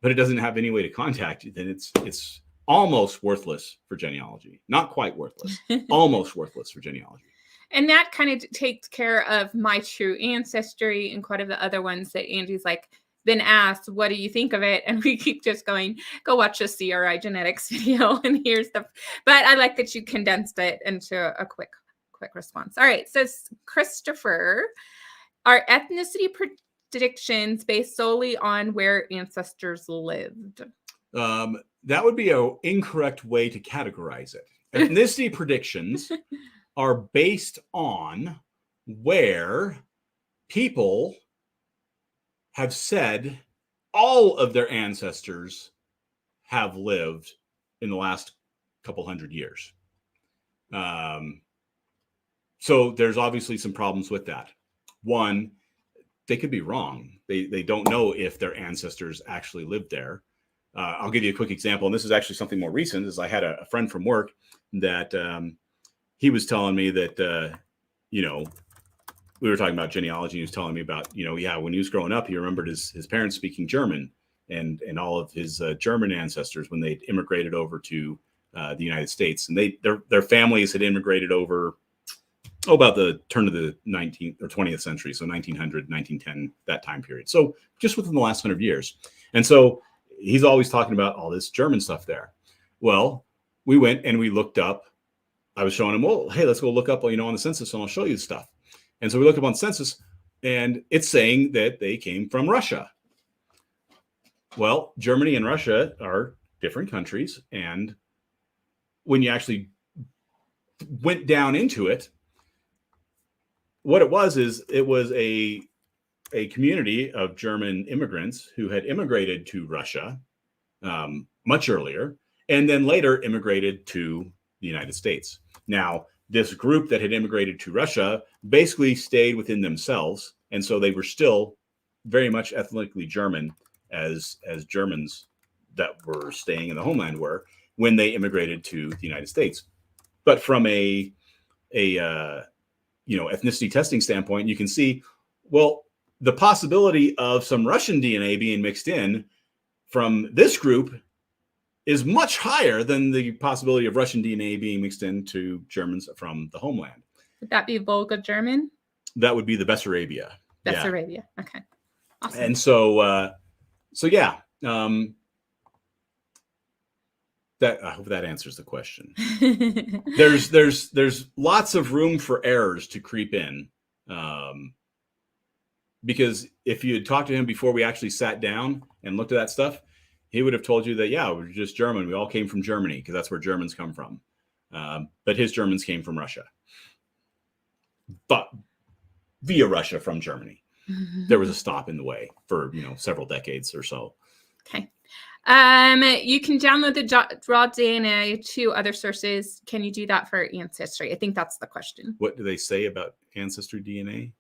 Speaker 2: but it doesn't have any way to contact you, then it's almost worthless for genealogy. Not quite worthless, almost worthless for genealogy.
Speaker 1: And that kind of takes care of My True Ancestry and quite a the other ones that Andy's like been asked, what do you think of it? And we keep just going, go watch the CRI genetics video and here's the, but I like that you condensed it into a quick response. All right. So Christopher, are ethnicity predictions based solely on where ancestors lived?
Speaker 2: That would be an incorrect way to categorize it. Ethnicity predictions are based on where people have said all of their ancestors have lived in the last couple hundred years. So there's obviously some problems with that. One, they could be wrong. They don't know if their ancestors actually lived there. I'll give you a quick example, and this is actually something more recent. Is I had a friend from work that he was telling me that we were talking about genealogy. He was telling me about when he was growing up, he remembered his parents speaking German and all of his German ancestors when they immigrated over to the United States, and their families had immigrated over about the turn of the 19th or 20th century, so 1900, 1910, that time period. So just within the last 100 years. And so he's always talking about all this German stuff there. Well, we went and we looked up. I was showing him, well, hey, let's go look up, on the census, and I'll show you the stuff. And so we looked up on the census, and it's saying that they came from Russia. Well, Germany and Russia are different countries. And when you actually went down into it, what it was a community of German immigrants who had immigrated to Russia much earlier, and then later immigrated to the United States. Now, this group that had immigrated to Russia basically stayed within themselves, and so they were still very much ethnically German as Germans that were staying in the homeland were when they immigrated to the United States. But from a ethnicity testing standpoint, you can see, well, the possibility of some Russian DNA being mixed in from this group is much higher than the possibility of Russian DNA being mixed into Germans from the homeland.
Speaker 1: Would that be Volga German?
Speaker 2: That would be the Bessarabia.
Speaker 1: Bessarabia. Yeah. Okay. Awesome.
Speaker 2: And so yeah. That I hope that answers the question. There's lots of room for errors to creep in, because if you had talked to him before we actually sat down and looked at that stuff, he would have told you that, yeah, we're just German. We all came from Germany because that's where Germans come from. But his Germans came from Russia. But via Russia from Germany. There was a stop in the way for, several decades or so.
Speaker 1: Okay. You can download the raw DNA to other sources. Can you do that for Ancestry? I think that's the question.
Speaker 2: What do they say about Ancestry DNA?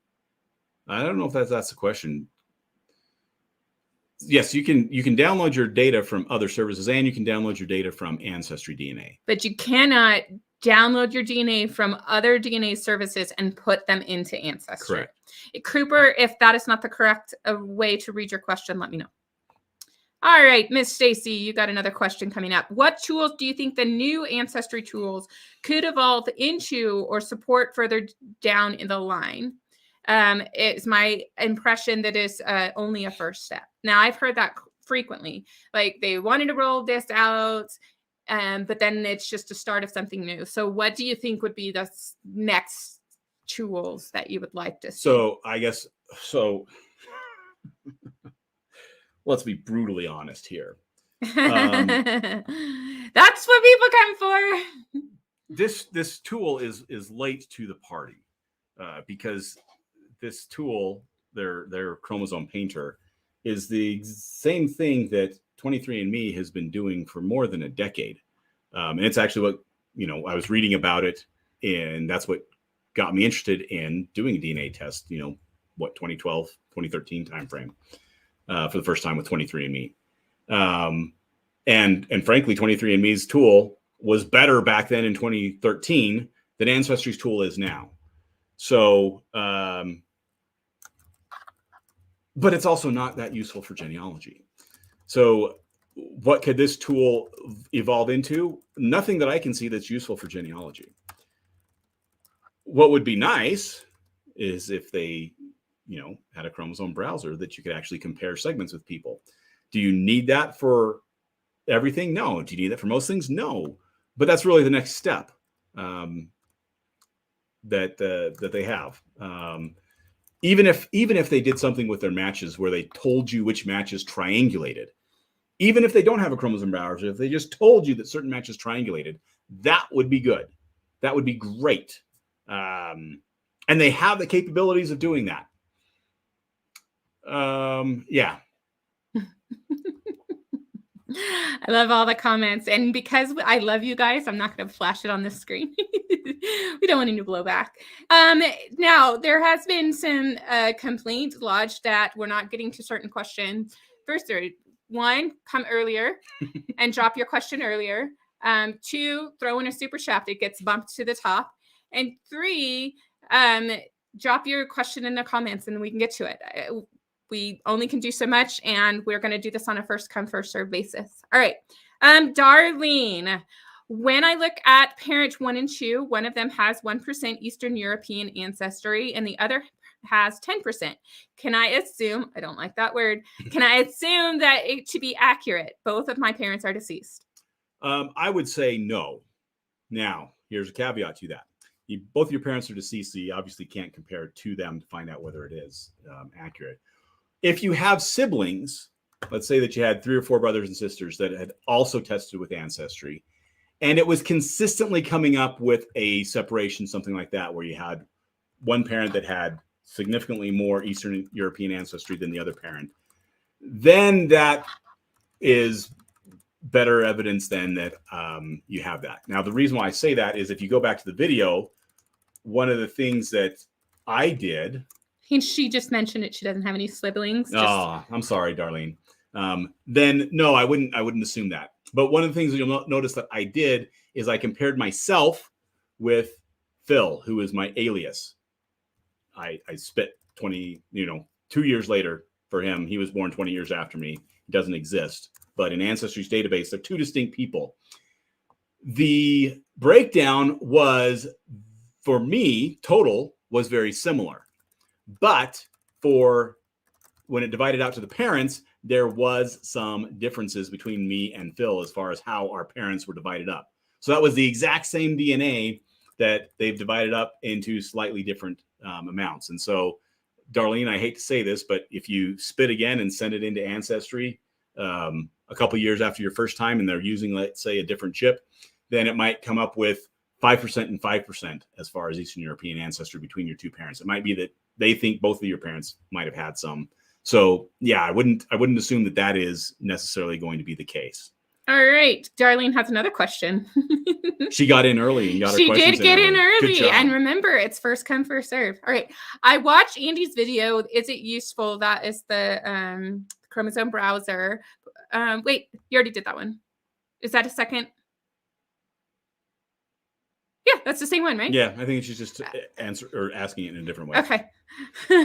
Speaker 2: I don't know if that's the question. Yes, you can download your data from other services, and you can download your data from Ancestry DNA.
Speaker 1: But you cannot download your DNA from other DNA services and put them into Ancestry.
Speaker 2: Correct.
Speaker 1: Cooper, if that is not the correct way to read your question, let me know. All right, Miss Stacy, you got another question coming up. What tools do you think the new Ancestry tools could evolve into or support further down in the line? It's my impression that it's only a first step. Now, I've heard that frequently. Like they wanted to roll this out, but then it's just the start of something new. So what do you think would be the next tools that you would like to see?
Speaker 2: So I guess, let's be brutally honest here.
Speaker 1: That's what people come for.
Speaker 2: This tool is late to the party because this tool, their chromosome painter, is the same thing that 23andMe has been doing for more than a decade. And it's actually what, I was reading about it, and that's what got me interested in doing a DNA test, 2012, 2013 timeframe for the first time with 23andMe. And frankly, 23andMe's tool was better back then in 2013 than Ancestry's tool is now. So, but it's also not that useful for genealogy. So what could this tool evolve into? Nothing that I can see that's useful for genealogy. What would be nice is if they, had a chromosome browser that you could actually compare segments with people. Do you need that for everything? No. Do you need that for most things? No. But that's really the next step that they have. Even if they did something with their matches where they told you which matches triangulated, even if they don't have a chromosome browser, if they just told you that certain matches triangulated, that would be good. That would be great. And they have the capabilities of doing that. Yeah.
Speaker 1: I love all the comments. And because I love you guys, I'm not going to flash it on the screen. We don't want any blowback. Now, there has been some complaints lodged that we're not getting to certain questions. First, one, come earlier and drop your question earlier. Two, throw in a super chat. It gets bumped to the top. And three, drop your question in the comments and we can get to it. We only can do so much, and we're going to do this on a first come, first serve basis. All right. Darlene, when I look at parent 1 and 2, one of them has 1% Eastern European ancestry and the other has 10%. Can I assume, I don't like that word, can I assume that it to be accurate? Both of my parents are deceased.
Speaker 2: I would say no. Now, here's a caveat to that. Both your parents are deceased, so you obviously can't compare to them to find out whether it is accurate. If you have siblings, let's say that you had 3 or 4 brothers and sisters that had also tested with Ancestry, and it was consistently coming up with a separation, something like that, where you had one parent that had significantly more Eastern European ancestry than the other parent, then that is better evidence than that you have that. Now, the reason why I say that is if you go back to the video, one of the things that I did...
Speaker 1: She just mentioned it. She doesn't have any siblings.
Speaker 2: Oh, I'm sorry, Darlene. Then no, I wouldn't assume that. But one of the things that you'll notice that I did is I compared myself with Phil, who is my alias. I spit 2 years later for him. He was born 20 years after me. He doesn't exist. But in Ancestry's database, they're 2 distinct people. The breakdown was, for me, total was very similar. But for when it divided out to the parents, there was some differences between me and Phil as far as how our parents were divided up. So that was the exact same DNA that they've divided up into slightly different amounts. And so, Darlene, I hate to say this, but if you spit again and send it into Ancestry, a couple of years after your first time and they're using, let's say, a different chip, then it might come up with 5% and 5% as far as Eastern European ancestry between your two parents. It might be that they think both of your parents might have had some. So yeah, I wouldn't assume that that is necessarily going to be the case.
Speaker 1: All right. Darlene has another question.
Speaker 2: She got in early and got her
Speaker 1: she
Speaker 2: questions
Speaker 1: did get in
Speaker 2: Good
Speaker 1: early.
Speaker 2: job.
Speaker 1: And remember, it's first come, first serve. All right. I watched Andy's video. Is it useful? That is the chromosome browser. Wait, you already did that one. Is that a second? Yeah, that's the same one, right?
Speaker 2: Yeah, I think she's just asking it in a different way.
Speaker 1: Okay. All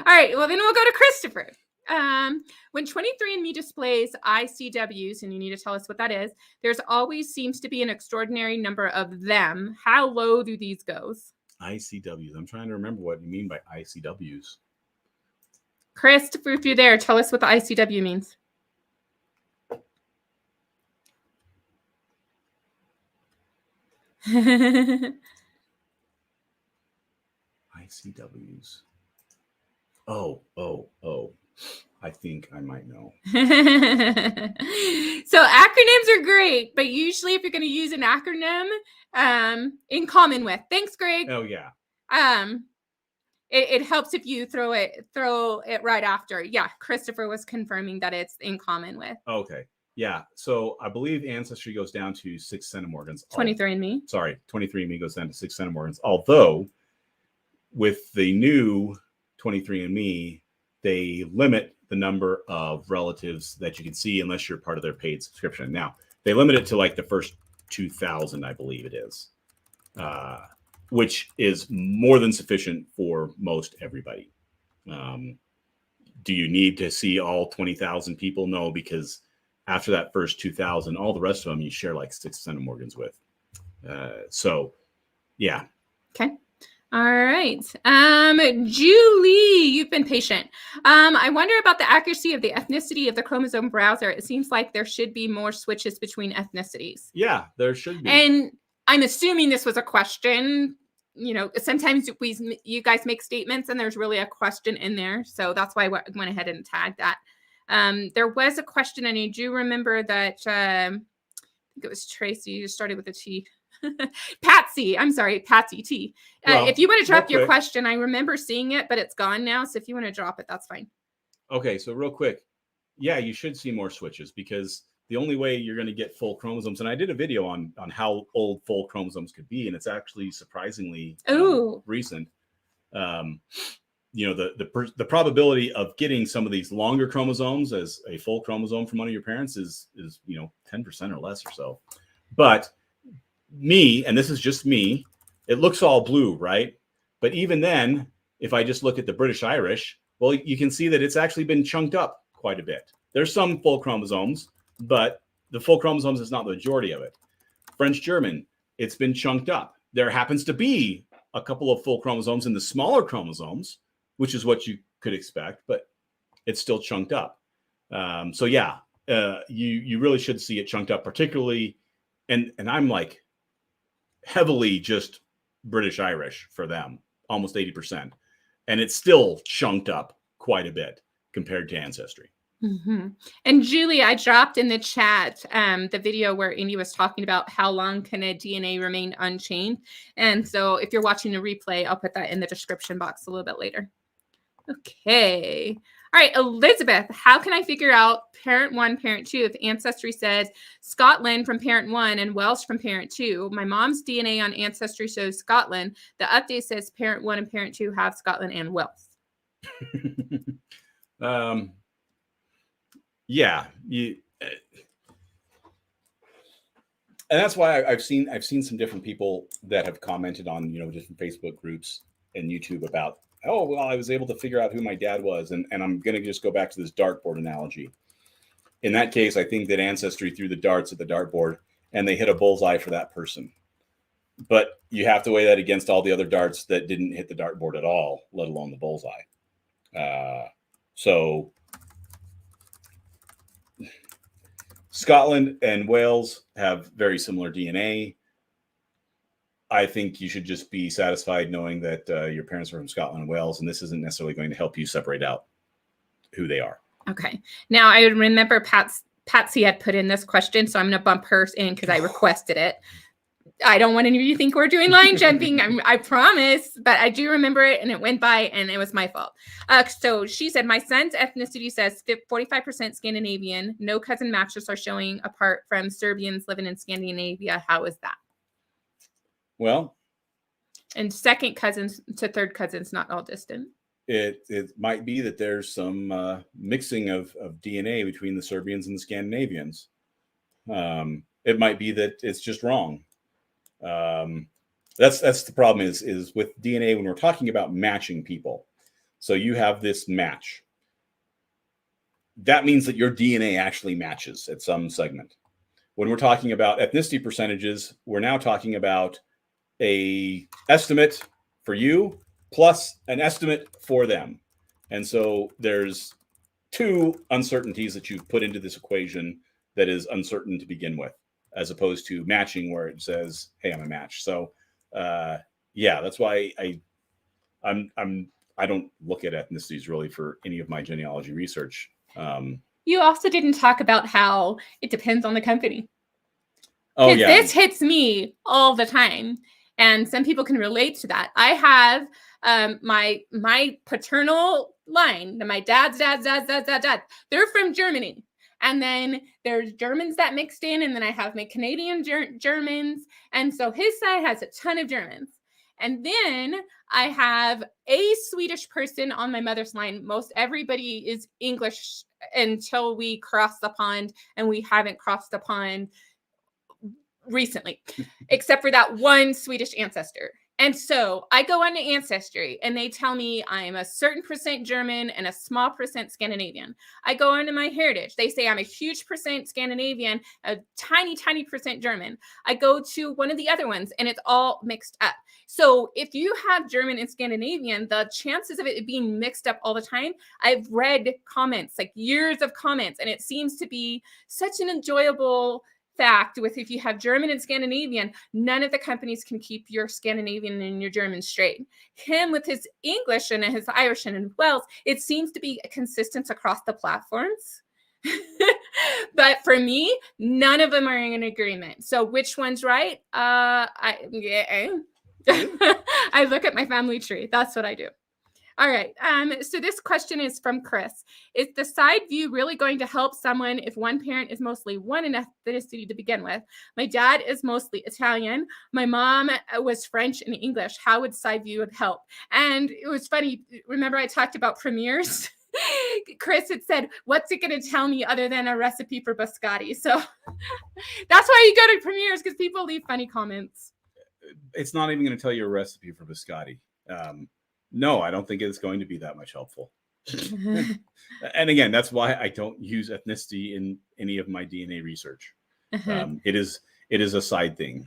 Speaker 1: right. Well, then we'll go to Christopher. When 23andMe displays ICWs, and you need to tell us what that is, there's always seems to be an extraordinary number of them. How low do these go?
Speaker 2: ICWs. I'm trying to remember what you mean by ICWs.
Speaker 1: Christopher, if you're there, tell us what the ICW means.
Speaker 2: ICWs. Oh. I think I might know.
Speaker 1: So acronyms are great, but usually if you're going to use an acronym, in common with. Thanks, Greg.
Speaker 2: Oh yeah.
Speaker 1: It helps if you throw it right after. Yeah, Christopher was confirming that it's in common with.
Speaker 2: Okay. Yeah. So I believe Ancestry goes down to 6 centimorgans.
Speaker 1: 23andMe.
Speaker 2: 23andMe goes down to 6 centimorgans. Although with the new 23andMe, they limit the number of relatives that you can see unless you're part of their paid subscription. Now, they limit it to like the first 2,000, I believe it is, which is more than sufficient for most everybody. Do you need to see all 20,000 people? No, because after that first 2,000, all the rest of them you share like 6 centimorgans with. So, yeah.
Speaker 1: Okay. All right. Julie, you've been patient. I wonder about the accuracy of the ethnicity of the chromosome browser. It seems like there should be more switches between ethnicities.
Speaker 2: Yeah, there should be.
Speaker 1: And I'm assuming this was a question. You know, sometimes you guys make statements and there's really a question in there. So that's why I went ahead and tagged that. There was a question, and I do remember that I think it was Tracy who started with a T. Patsy, I'm sorry, Patsy T.
Speaker 2: Well,
Speaker 1: if you want to drop your question, I remember seeing it, but it's gone now. So if you want to drop it, that's fine.
Speaker 2: Okay, so real quick. Yeah, you should see more switches because the only way you're going to get full chromosomes, and I did a video on how old full chromosomes could be, and it's actually surprisingly recent. You know, the probability of getting some of these longer chromosomes as a full chromosome from one of your parents is 10% or less or so. But me, and this is just me, it looks all blue, right? But even then, if I just look at the British Irish, well, you can see that it's actually been chunked up quite a bit. There's some full chromosomes, but the full chromosomes is not the majority of it. French German, it's been chunked up. There happens to be a couple of full chromosomes in the smaller chromosomes, which is what you could expect, but it's still chunked up. So yeah, you really should see it chunked up, particularly, and I'm like heavily just British Irish for them, almost 80%. And it's still chunked up quite a bit compared to Ancestry.
Speaker 1: Mm-hmm. And Julie, I dropped in the chat the video where Andy was talking about how long can a DNA remain unchanged. And so if you're watching a replay, I'll put that in the description box a little bit later. Okay. All right, Elizabeth, how can I figure out parent 1, parent 2 if Ancestry says Scotland from parent 1 and Welsh from parent 2? My mom's DNA on Ancestry shows Scotland. The update says parent 1 and parent 2 have Scotland and Wales.
Speaker 2: Yeah, and that's why I've seen some different people that have commented on different Facebook groups and YouTube about, oh, well, I was able to figure out who my dad was. And I'm going to just go back to this dartboard analogy. In that case, I think that Ancestry threw the darts at the dartboard and they hit a bullseye for that person. But you have to weigh that against all the other darts that didn't hit the dartboard at all, let alone the bullseye. So Scotland and Wales have very similar DNA. I think you should just be satisfied knowing that your parents are from Scotland and Wales, and this isn't necessarily going to help you separate out who they are.
Speaker 1: Okay. Now, I remember Patsy had put in this question, so I'm going to bump hers in because I requested it. I don't want any of you to think we're doing line jumping. I promise, but I do remember it, and it went by, and it was my fault. So she said, my son's ethnicity says 45% Scandinavian. No cousin matches are showing apart from Serbians living in Scandinavia. How is that?
Speaker 2: Well,
Speaker 1: and second cousins to third cousins, not all distant.
Speaker 2: It might be that there's some mixing of DNA between the Serbians and the Scandinavians. It might be that it's just wrong. That's the problem is with DNA when we're talking about matching people. So you have this match. That means that your DNA actually matches at some segment. When we're talking about ethnicity percentages, we're now talking about a estimate for you plus an estimate for them. And so there's two uncertainties that you've put into this equation that is uncertain to begin with, as opposed to matching where it says, hey, I'm a match. So yeah, that's why I don't look at ethnicities really for any of my genealogy research.
Speaker 1: You also didn't talk about how it depends on the company.
Speaker 2: Oh yeah.
Speaker 1: This hits me all the time. And some people can relate to that. I have my paternal line, my dad's dad. They're from Germany. And then there's Germans that mixed in. And then I have my Canadian Germans. And so his side has a ton of Germans. And then I have a Swedish person on my mother's line. Most everybody is English until we cross the pond. And we haven't crossed the pond recently, except for that one Swedish ancestor. And so I go on to Ancestry and they tell me I'm a certain percent German and a small percent Scandinavian. I go on to my heritage. They say I'm a huge percent Scandinavian, a tiny percent German. I go to one of the other ones and it's all mixed up. So if you have German and Scandinavian, the chances of it being mixed up all the time, I've read comments, like years of comments, and it seems to be such an enjoyable fact with if you have German and Scandinavian, none of the companies can keep your Scandinavian and your German straight. Him with his English and his Irish and Welsh, it seems to be consistent across the platforms. But for me, none of them are in agreement. So which one's right? I look at my family tree. That's what I do. All right. So this question is from Chris. Is the side view really going to help someone if one parent is mostly one in ethnicity to begin with? My dad is mostly Italian. My mom was French and English. How would side view help? And it was funny. Remember I talked about premieres? Chris had said, what's it going to tell me other than a recipe for biscotti? So that's why you go to premieres, because people leave funny comments.
Speaker 2: It's not even going to tell you a recipe for biscotti. No, I don't think it's going to be that much helpful. And again, that's why I don't use ethnicity in any of my DNA research. It is a side thing.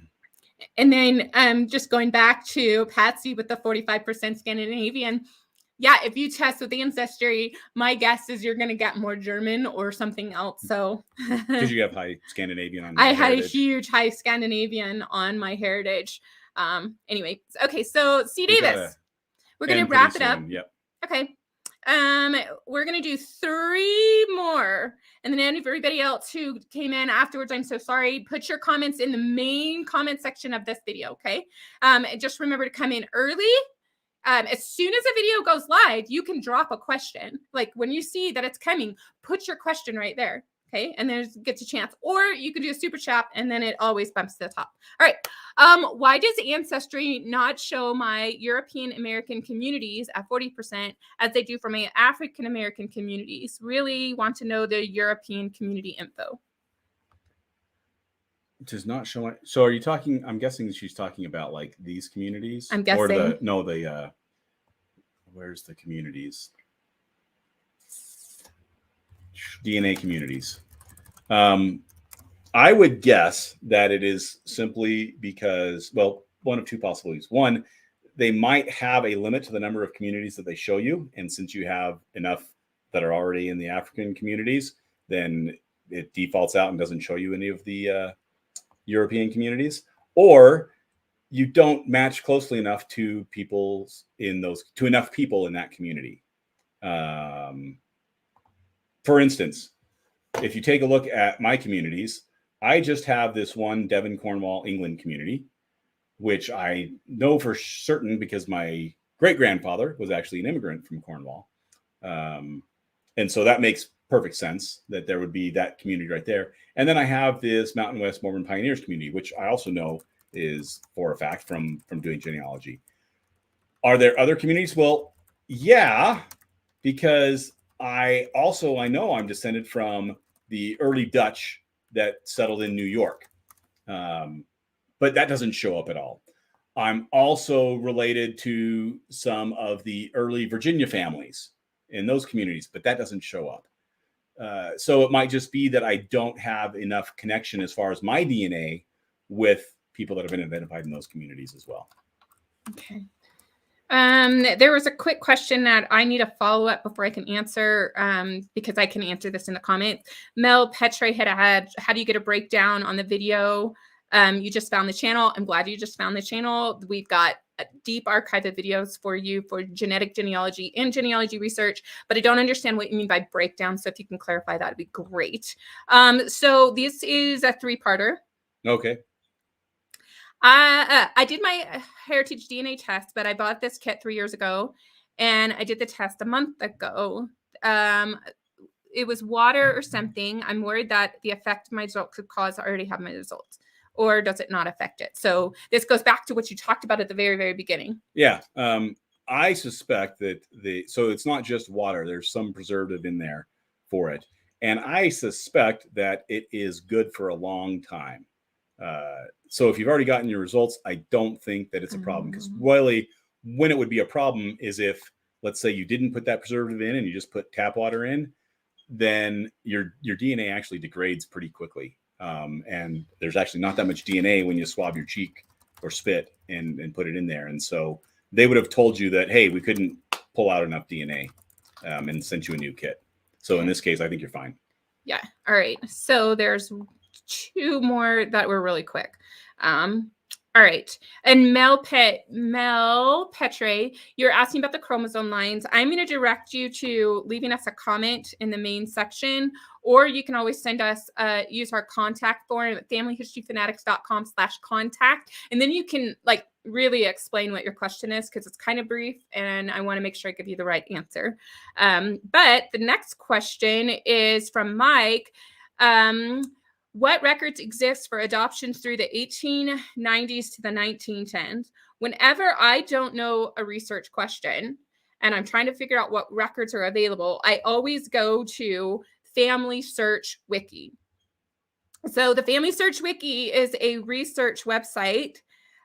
Speaker 1: And then just going back to Patsy with the 45% Scandinavian. Yeah, if you test with Ancestry, my guess is you're going to get more German or something else. So
Speaker 2: because you have high Scandinavian on
Speaker 1: I had a huge high Scandinavian on my heritage. Anyway, okay, so C. Davis. We're going to wrap it up.
Speaker 2: Yep.
Speaker 1: Okay. We're going to do 3 more. And then everybody else who came in afterwards, I'm so sorry. Put your comments in the main comment section of this video, okay? Just remember to come in early. As soon as a video goes live, you can drop a question. Like when you see that it's coming, put your question right there. Okay, and then it gets a chance. Or you can do a super chat and then it always bumps to the top. All right. Why does Ancestry not show my European American communities at 40% as they do for my African American communities? Really want to know the European community info.
Speaker 2: It does not show it. So are you talking, I'm guessing she's talking about like these communities?
Speaker 1: I'm guessing.
Speaker 2: Or where's the communities? DNA communities. I would guess that it is simply because, well, one of two possibilities. One, they might have a limit to the number of communities that they show you. And since you have enough that are already in the African communities, then it defaults out and doesn't show you any of the European communities. Or you don't match closely enough to enough people in that community. For instance, if you take a look at my communities, I just have this one Devon, Cornwall, England community, which I know for certain because my great-grandfather was actually an immigrant from Cornwall. And so that makes perfect sense that there would be that community right there. And then I have this Mountain West Mormon Pioneers community, which I also know is for a fact from doing genealogy. Are there other communities? Well, yeah, because I know I'm descended from the early Dutch that settled in New York. But that doesn't show up at all. I'm also related to some of the early Virginia families in those communities, but that doesn't show up. So it might just be that I don't have enough connection as far as my DNA with people that have been identified in those communities as well.
Speaker 1: Okay. There was a quick question that I need a follow-up before I can answer, because I can answer this in the comments. Mel Petre had how do you get a breakdown on the video? You just found the channel. I'm glad you just found the channel. We've got a deep archive of videos for you for genetic genealogy and genealogy research, but I don't understand what you mean by breakdown. So if you can clarify, that'd be great. So this is a 3-parter.
Speaker 2: Okay.
Speaker 1: I did my heritage DNA test, but I bought this kit 3 years ago, and I did the test a month ago. It was water or something. I'm worried that the effect my result could cause. I already have my results, or does it not affect it? So this goes back to what you talked about at the very, very beginning.
Speaker 2: Yeah. I suspect that so it's not just water. There's some preservative in there for it. And I suspect that it is good for a long time. So if you've already gotten your results, I don't think that it's a problem, because really when it would be a problem is if, let's say, you didn't put that preservative in and you just put tap water in, then your DNA actually degrades pretty quickly. And there's actually not that much DNA when you swab your cheek or spit and put it in there. And so they would have told you that, hey, we couldn't pull out enough DNA and sent you a new kit. So in this case, I think you're fine.
Speaker 1: Yeah. All right. So there's 2 more that were really quick. All right. And Mel Petre, you're asking about the chromosome lines. I'm going to direct you to leaving us a comment in the main section, or you can always send us, use our contact form at familyhistoryfanatics.com/contact. And then you can really explain what your question is, because it's kind of brief and I want to make sure I give you the right answer. But the next question is from Mike. What records exist for adoptions through the 1890s to the 1910s? Whenever I don't know a research question and I'm trying to figure out what records are available, I always go to Family Search Wiki. So the Family Search Wiki is a research website.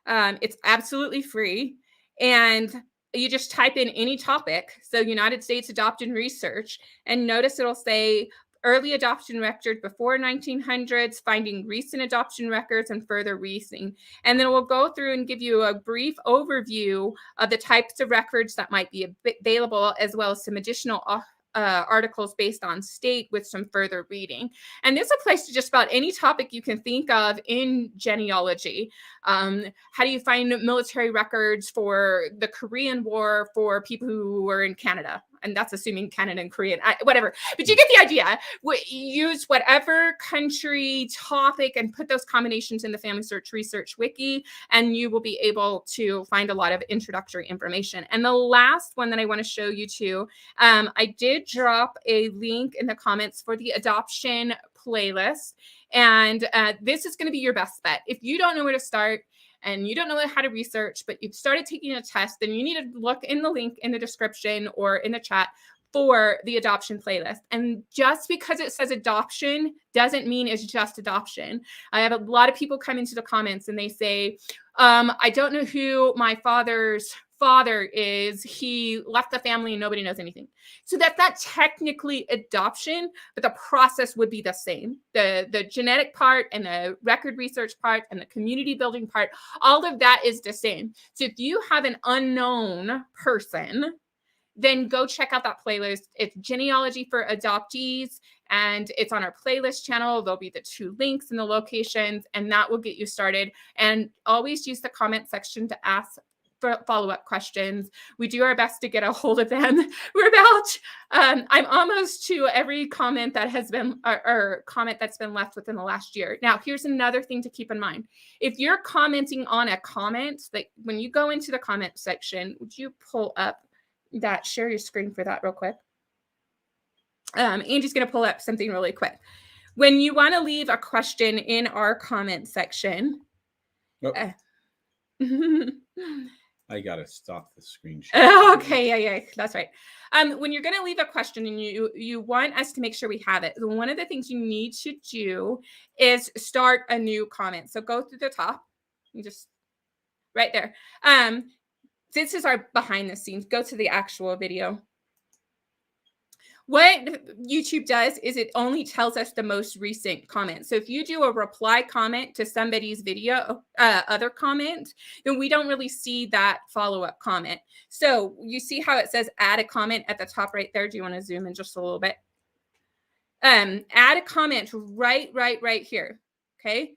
Speaker 1: It's absolutely free. And you just type in any topic. So United States adoption research, and notice it'll say early adoption record before 1900s, finding recent adoption records and further reasoning. And then we'll go through and give you a brief overview of the types of records that might be available, as well as some additional articles based on state with some further reading. And this applies to just about any topic you can think of in genealogy. How do you find military records for the Korean War for people who were in Canada? And that's assuming Canada and Korean, whatever. But you get the idea. Use whatever country topic and put those combinations in the Family Search Research Wiki, and you will be able to find a lot of introductory information. And the last one that I want to show you too, I did drop a link in the comments for the adoption playlist. And this is going to be your best bet. If you don't know where to start, and you don't know how to research, but you've started taking a test, then you need to look in the link in the description or in the chat for the adoption playlist. And just because it says adoption doesn't mean it's just adoption. I have a lot of people come into the comments and they say, I don't know who my father's father is. He left the family and nobody knows anything. So that's not technically adoption, but the process would be the same. The genetic part and the record research part and the community building part, all of that is the same. So if you have an unknown person, then go check out that playlist. It's Genealogy for Adoptees, and it's on our playlist channel. There'll be the 2 links and the locations, and that will get you started. And always use the comment section to ask follow-up questions. We do our best to get a hold of them. We're about, I'm almost to every comment that has been, or comment that's been left within the last year. Now, here's another thing to keep in mind. If you're commenting on a comment, like when you go into the comment section, would you pull up that, share your screen for that real quick? Andy's going to pull up something really quick. When you want to leave a question in our comment section.
Speaker 2: Oh. I got to stop the screen share.
Speaker 1: Okay, yeah, that's right. When you're going to leave a question and you want us to make sure we have it, one of the things you need to do is start a new comment. So go through the top, and just right there. This is our behind the scenes. Go to the actual video. What YouTube does is it only tells us the most recent comment. So if you do a reply comment to somebody's video, other comment, then we don't really see that follow-up comment. So you see how it says add a comment at the top right there? Do you want to zoom in just a little bit? Add a comment right here, okay?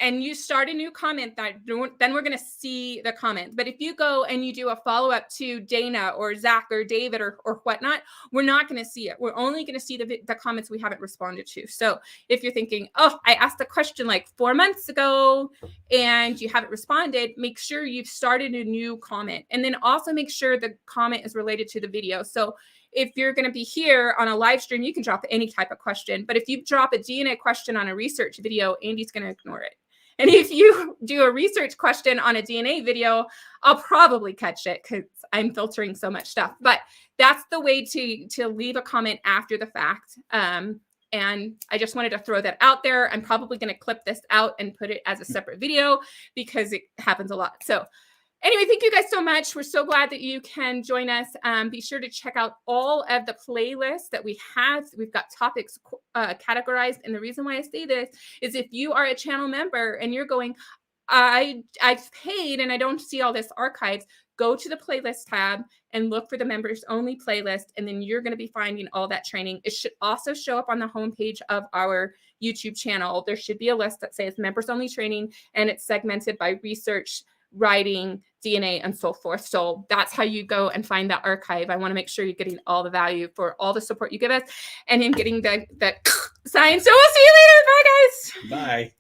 Speaker 1: And you start a new comment, then we're going to see the comment. But if you go and you do a follow-up to Dana or Zach or David or whatnot, we're not going to see it. We're only going to see the comments we haven't responded to. So if you're thinking, oh, I asked a question like 4 months ago and you haven't responded, make sure you've started a new comment. And then also make sure the comment is related to the video. So if you're going to be here on a live stream, you can drop any type of question. But if you drop a DNA question on a research video, Andy's going to ignore it. And if you do a research question on a DNA video, I'll probably catch it because I'm filtering so much stuff. But that's the way to leave a comment after the fact. And I just wanted to throw that out there. I'm probably going to clip this out and put it as a separate video because it happens a lot. So anyway, thank you guys so much. We're so glad that you can join us. Be sure to check out all of the playlists that we have. We've got topics categorized. And the reason why I say this is if you are a channel member and you're going, I've paid and I don't see all this archives, go to the playlist tab and look for the members only playlist. And then you're going to be finding all that training. It should also show up on the homepage of our YouTube channel. There should be a list that says members only training, and it's segmented by research, writing, DNA, and so forth. So that's how you go and find that archive. I want to make sure you're getting all the value for all the support you give us and in getting the science. So we'll see you later. Bye, guys.
Speaker 2: Bye.